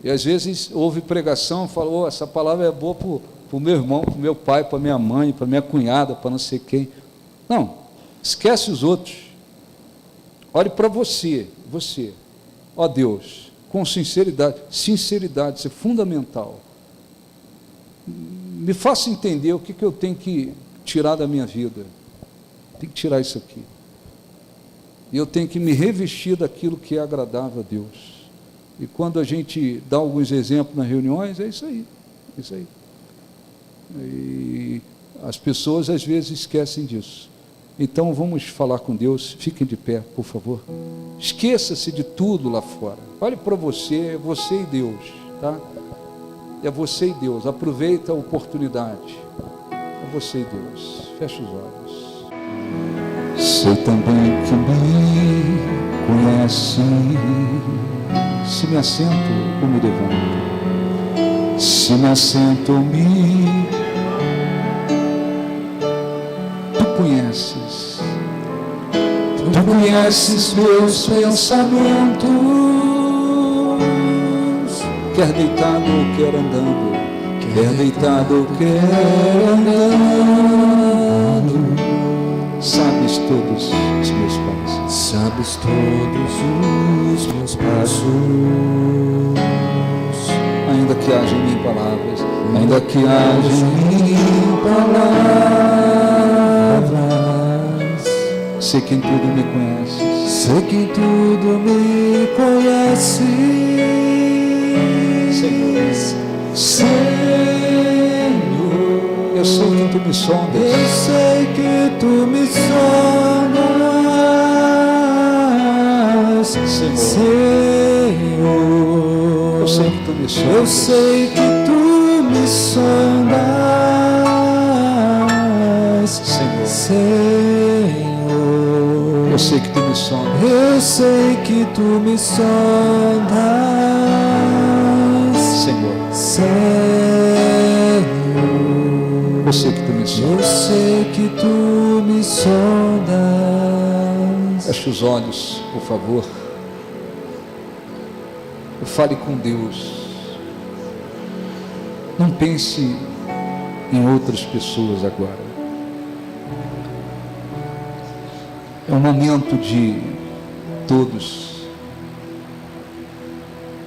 E às vezes ouve pregação e fala, essa palavra é boa para o meu irmão, para o meu pai, para a minha mãe, para a minha cunhada, para não sei quem. Não, esquece os outros. Olhe para você. Ó Deus, com sinceridade, isso é fundamental. Me faça entender o que eu tenho que tirar da minha vida. Tenho que tirar isso aqui. E eu tenho que me revestir daquilo que é agradável a Deus. E quando a gente dá alguns exemplos nas reuniões, é isso aí. É isso aí. E as pessoas às vezes esquecem disso. Então vamos falar com Deus. Fiquem de pé, por favor. Esqueça-se de tudo lá fora. Olhe para você, é você e Deus, tá? É você e Deus. Aproveita a oportunidade. É você e Deus. Feche os olhos. Sei também que me conhece. Se me assento ou me levanto. Se me assento ou me... Tu conheces meus pensamentos, quer deitado ou quer andando, quer deitado ou quer andando. Sabes todos os meus passos, sabes todos os meus passos. Ainda que haja em mim palavras, ainda que haja em mim palavras, sei que em tudo me conheces, sei que em tudo me conheces, Senhor, eu sei que tu me sondas, eu sei que tu me sondas, Senhor, eu sei que tu me sondas, eu sei que tu me sondas, Senhor, eu sei que tu me sondas, eu sei que tu me sondas, Senhor, eu sei que tu me sondas, eu sei que tu me sondas. Feche os olhos, por favor. Fale com Deus. Não pense em outras pessoas agora. É um momento de todos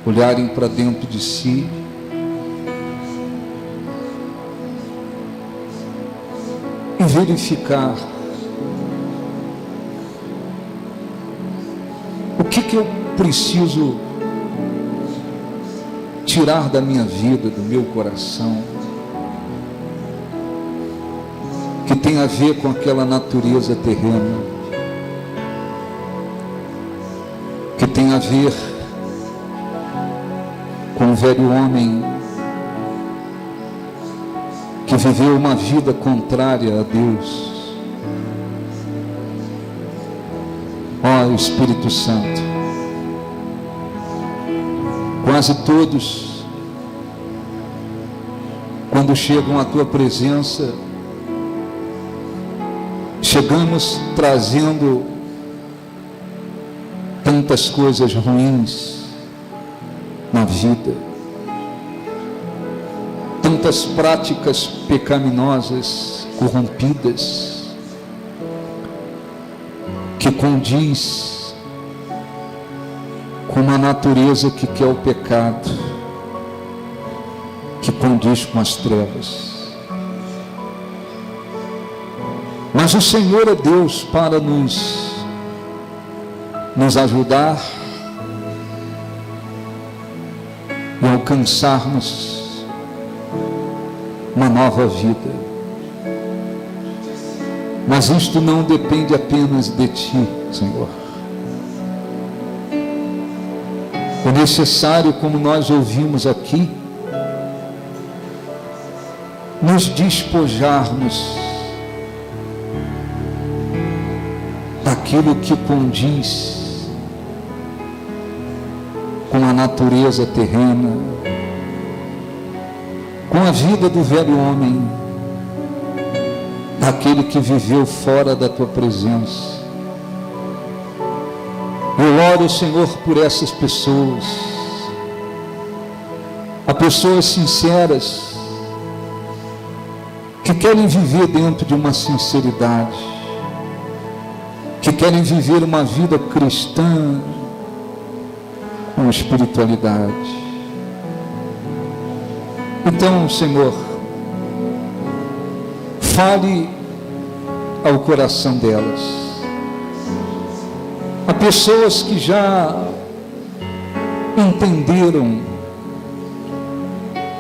olharem para dentro de si e verificar o que eu preciso tirar da minha vida, do meu coração, que tem a ver com aquela natureza terrena, que tem a ver com o velho homem que viveu uma vida contrária a Deus. Ó Espírito Santo, quase todos, quando chegam à tua presença, chegamos trazendo tantas coisas ruins na vida, tantas práticas pecaminosas, corrompidas, que condiz com uma natureza que quer o pecado, que condiz com as trevas. Mas o Senhor é Deus para nos ajudar e alcançarmos uma nova vida. Mas isto não depende apenas de Ti, Senhor. É necessário, como nós ouvimos aqui, nos despojarmos daquilo que condiz com a natureza terrena, com a vida do velho homem, daquele que viveu fora da Tua presença. Eu oro, Senhor, por essas pessoas, a pessoas sinceras, que querem viver dentro de uma sinceridade, que querem viver uma vida cristã com espiritualidade. Então, Senhor, fale ao coração delas. Há pessoas que já entenderam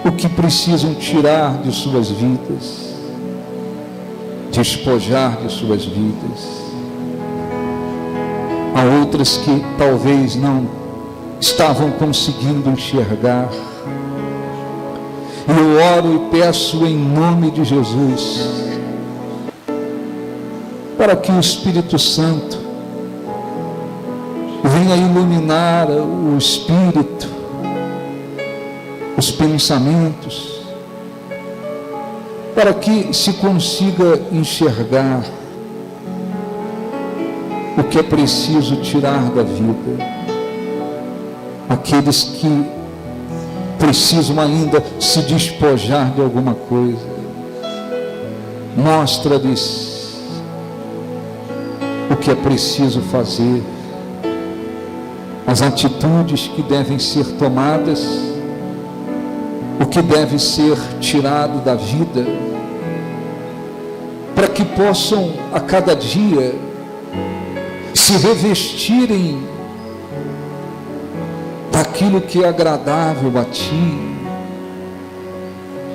o que precisam tirar de suas vidas, despojar de suas vidas. Há outras que talvez não estavam conseguindo enxergar. Eu oro e peço em nome de Jesus, para que o Espírito Santo venha iluminar o espírito, os pensamentos, para que se consiga enxergar o que é preciso tirar da vida. Aqueles que precisam ainda se despojar de alguma coisa, mostra-lhes o que é preciso fazer, as atitudes que devem ser tomadas, o que deve ser tirado da vida, para que possam a cada dia se revestirem daquilo que é agradável a Ti,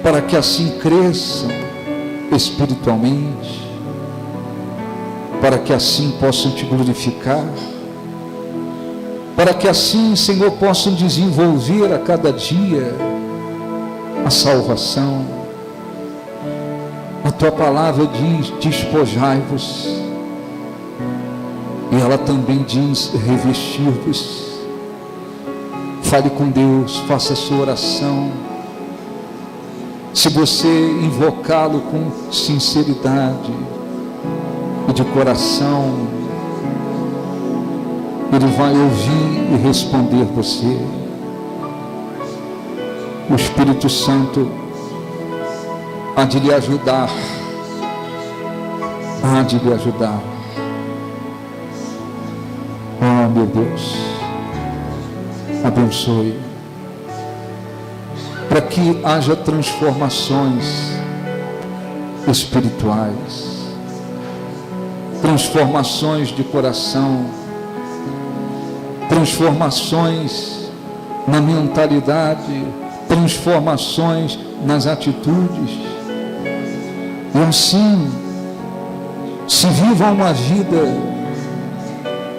para que assim cresçam espiritualmente, para que assim possam Te glorificar, para que assim, Senhor, possam desenvolver a cada dia a salvação. A Tua palavra diz: despojai-vos, e ela também diz: revestir-vos. Fale com Deus, faça a sua oração. Se você invocá-lo com sinceridade e de coração, Ele vai ouvir e responder você. O Espírito Santo há de lhe ajudar, há de lhe ajudar. Oh, meu Deus, abençoe para que haja transformações espirituais, transformações de coração, transformações na mentalidade, transformações nas atitudes, e assim se viva uma vida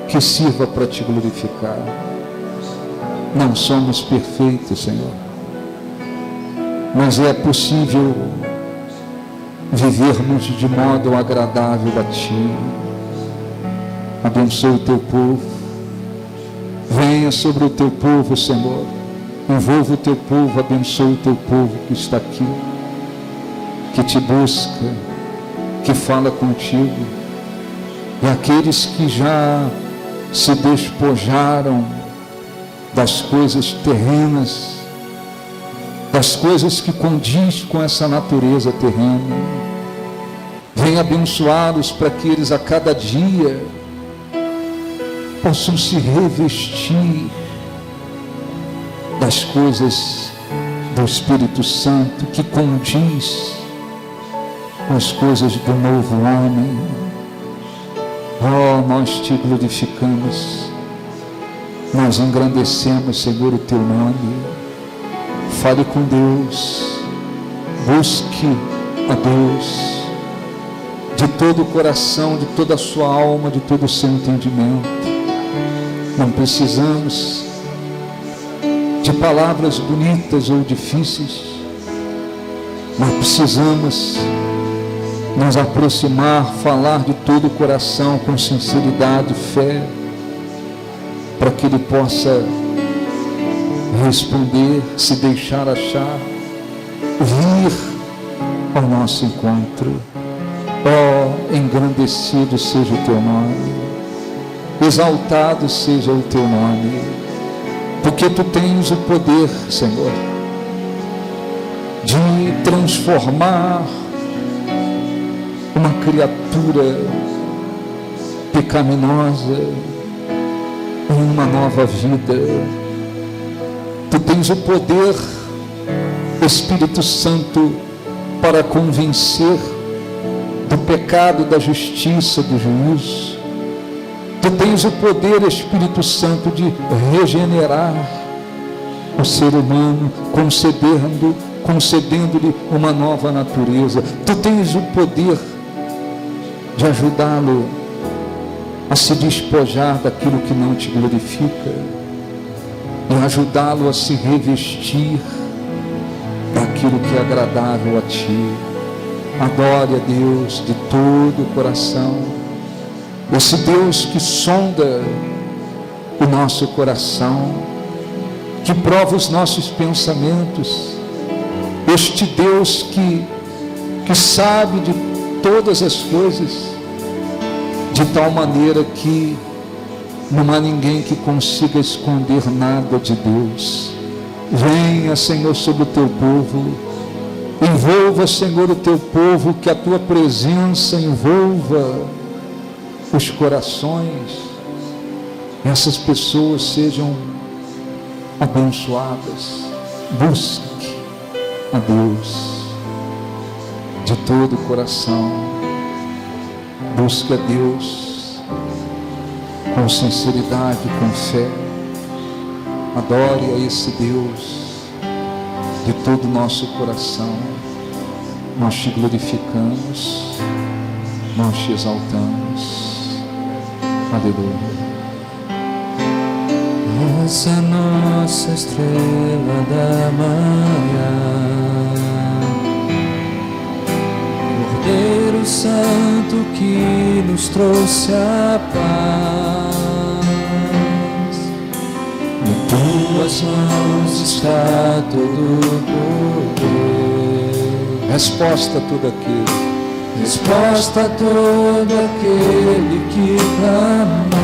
que sirva para te glorificar. Não somos perfeitos, Senhor, mas é possível vivermos de modo agradável a Ti. Abençoe o Teu povo, venha sobre o Teu povo, Senhor, envolva o Teu povo, abençoe o Teu povo que está aqui, que Te busca, que fala contigo, e aqueles que já se despojaram das coisas terrenas, das coisas que condiz com essa natureza terrena. Venha abençoá-los para que eles a cada dia possam se revestir das coisas do Espírito Santo, que condiz com as coisas do novo homem. Oh, nós te glorificamos, nós engrandecemos, Senhor, o Teu nome. Fale com Deus, busque a Deus de todo o coração, de toda a sua alma, de todo o seu entendimento. Não precisamos de palavras bonitas ou difíceis, mas precisamos nos aproximar, falar de todo o coração, com sinceridade, fé, para que Ele possa responder, se deixar achar, vir ao nosso encontro. Oh, engrandecido seja o Teu nome, exaltado seja o Teu nome, porque Tu tens o poder, Senhor, de transformar uma criatura pecaminosa em uma nova vida. Tu tens o poder, Espírito Santo, para convencer do pecado, da justiça, do juízo. Tu tens o poder, Espírito Santo, de regenerar o ser humano, concedendo-lhe uma nova natureza. Tu tens o poder de ajudá-lo a se despojar daquilo que não te glorifica e ajudá-lo a se revestir daquilo que é agradável a Ti. Adore a Deus de todo o coração, esse Deus que sonda o nosso coração, que prova os nossos pensamentos, este Deus que sabe de todas as coisas, de tal maneira que não há ninguém que consiga esconder nada de Deus. Venha, Senhor, sobre o Teu povo, envolva, Senhor, o Teu povo, que a Tua presença envolva os corações, essas pessoas sejam abençoadas. Busque a Deus de todo o coração, busque a Deus com sinceridade, com fé, adore a esse Deus de todo o nosso coração. Nós Te glorificamos, nós Te exaltamos. Aleluia. Essa nossa estrela da manhã, Cordeiro Santo que nos trouxe a paz, em Tuas mãos está todo o poder. Resposta a tudo aquilo, resposta a todo aquele que clamar.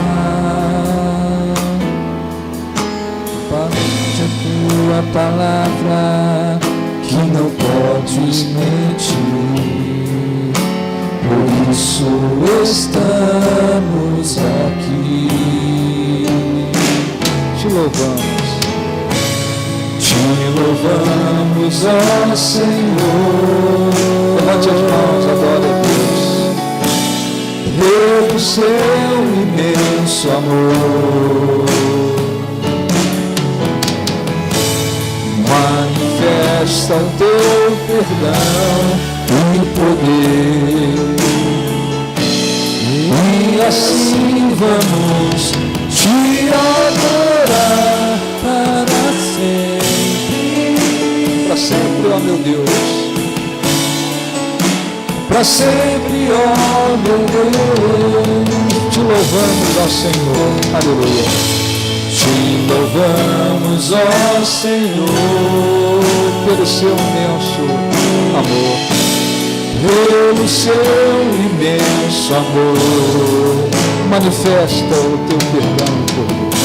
Parte a Tua palavra que não podes mentir, por isso estamos aqui. Te louvamos, Te louvamos, ó Senhor. Levante as mãos, adore a Deus. Pelo seu imenso amor, manifesta o teu perdão e poder, e assim vamos te adorar para sempre. Para sempre, ó meu Deus. Para sempre, ó meu Deus. Te louvamos, ó Senhor. Aleluia. Te louvamos, ó Senhor, Pelo seu imenso amor. pelo seu imenso amor. Manifesta o teu perdão, por Deus.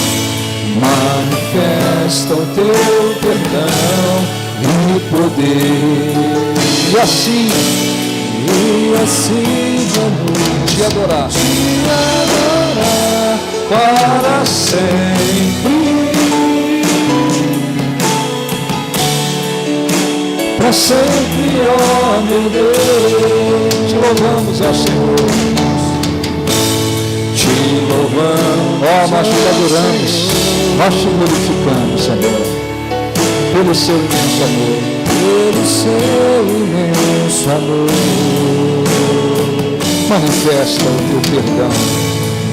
Manifesta o teu perdão e poder, E assim vamos te adorar. te adorar para sempre. Para sempre, ó meu Deus. Te louvamos, ó Senhor. Te louvamos, Ó, nós te adoramos. Nós te glorificamos, Senhor. Pelo seu imenso amor. pelo seu imenso amor. Manifesta o teu perdão.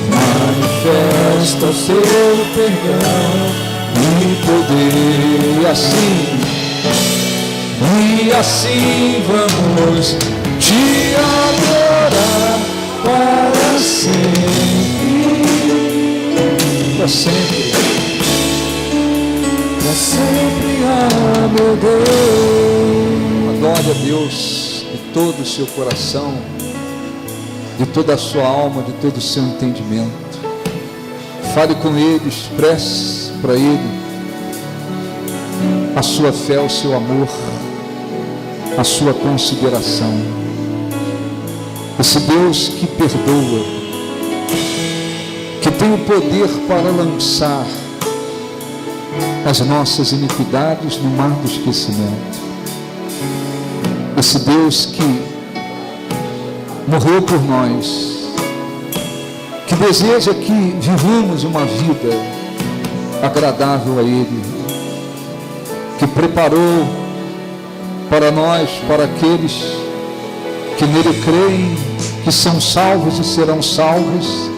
Manifesta o seu perdão e poder, e assim vamos te adorar para sempre. Para sempre. Para sempre, ah meu Deus. Adore a Deus de todo o seu coração, de toda a sua alma, de todo o seu entendimento. Fale com Ele, expresse para Ele a sua fé, o seu amor, a sua consideração. Esse Deus que perdoa, que tem o poder para lançar as nossas iniquidades no mar do esquecimento. Esse Deus que morreu por nós, que deseja que vivamos uma vida agradável a Ele, que preparou para nós, para aqueles que nele creem, que são salvos e serão salvos,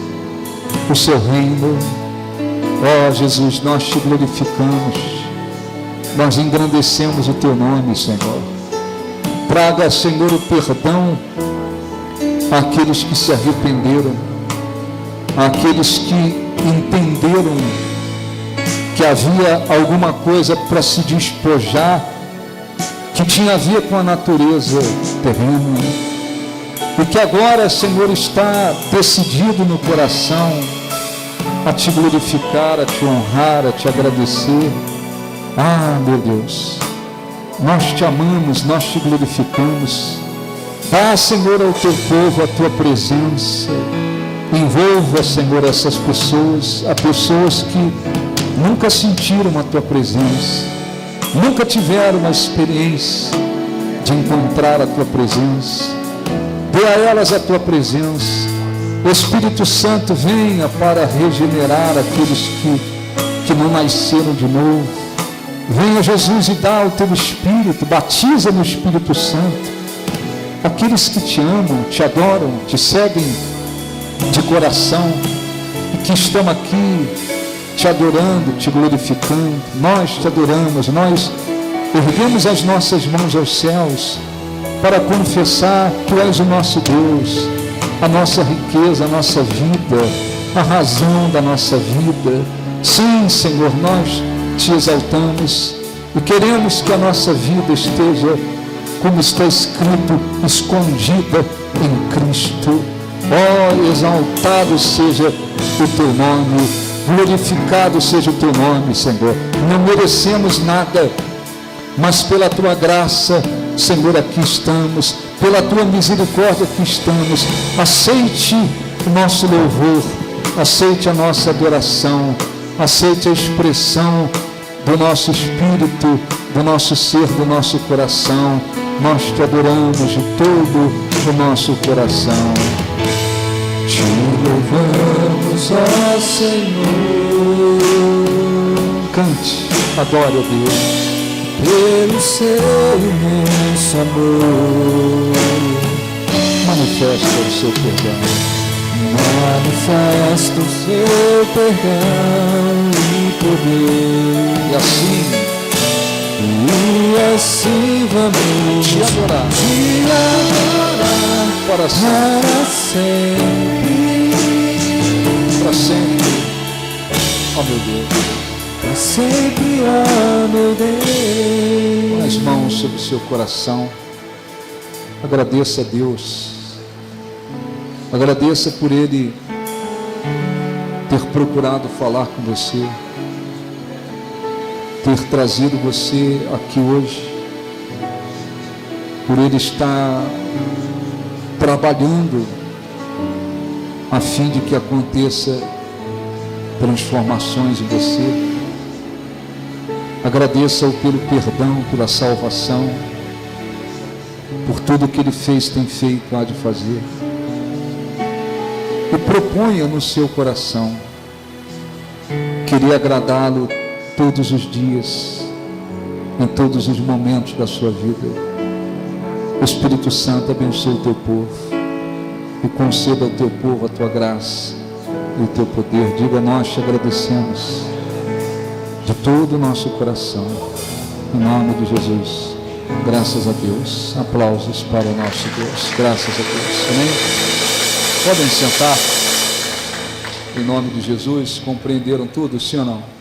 o seu reino. Ó Jesus, nós te glorificamos, nós engrandecemos o teu nome, Senhor. Traga, Senhor, o perdão àqueles que se arrependeram, àqueles que entenderam que havia alguma coisa para se despojar, que tinha a ver com a natureza terrena, e que agora, Senhor, está decidido no coração a te glorificar, a te honrar, a te agradecer. Ah, meu Deus, nós te amamos, nós te glorificamos. Dá, Senhor, ao teu povo a tua presença. Envolva, Senhor, essas pessoas, a pessoas que nunca sentiram a tua presença, nunca tiveram uma experiência de encontrar a tua presença. Dê a elas a tua presença. O Espírito Santo venha para regenerar aqueles que não nasceram de novo. Venha, Jesus, e dá o teu Espírito, batiza no Espírito Santo aqueles que te amam, te adoram, te seguem de coração e que estão aqui te adorando, te glorificando. Nós te adoramos, nós erguemos as nossas mãos aos céus para confessar que tu és o nosso Deus, a nossa riqueza, a nossa vida, a razão da nossa vida. Sim, Senhor, nós te exaltamos e queremos que a nossa vida esteja, como está escrito, escondida em Cristo. Ó, exaltado seja o teu nome, glorificado seja o teu nome, Senhor. Não merecemos nada, mas pela tua graça, Senhor, aqui estamos, pela tua misericórdia aqui estamos. Aceite o nosso louvor, aceite a nossa adoração, aceite a expressão do nosso espírito do nosso ser, do nosso coração. Nós te adoramos de todo o nosso coração. Te louvamos, ó Senhor. Cante, adore a Deus. Pelo seu imenso amor, Manifesta o seu perdão. manifesta o seu perdão e poder. E assim vamos te adorar. Para sempre. Para sempre. Ó meu Deus. Para sempre, ó meu Deus. Põe as mãos sobre o seu coração. Agradeça a Deus. Agradeça por Ele ter procurado falar com você, ter trazido você aqui hoje, por Ele estar trabalhando a fim de que aconteça transformações em você. Agradeça-o pelo perdão, pela salvação, por tudo que Ele fez, tem feito, há de fazer. E proponha no seu coração querer agradá-lo todos os dias, em todos os momentos da sua vida. O Espírito Santo abençoe o teu povo e conceda ao teu povo a tua graça e o teu poder. Diga: nós te agradecemos de todo o nosso coração, em nome de Jesus. Graças a Deus. Aplausos para o nosso Deus. Graças a Deus. Amém? Podem sentar. Em nome de Jesus. Compreenderam tudo, sim ou não?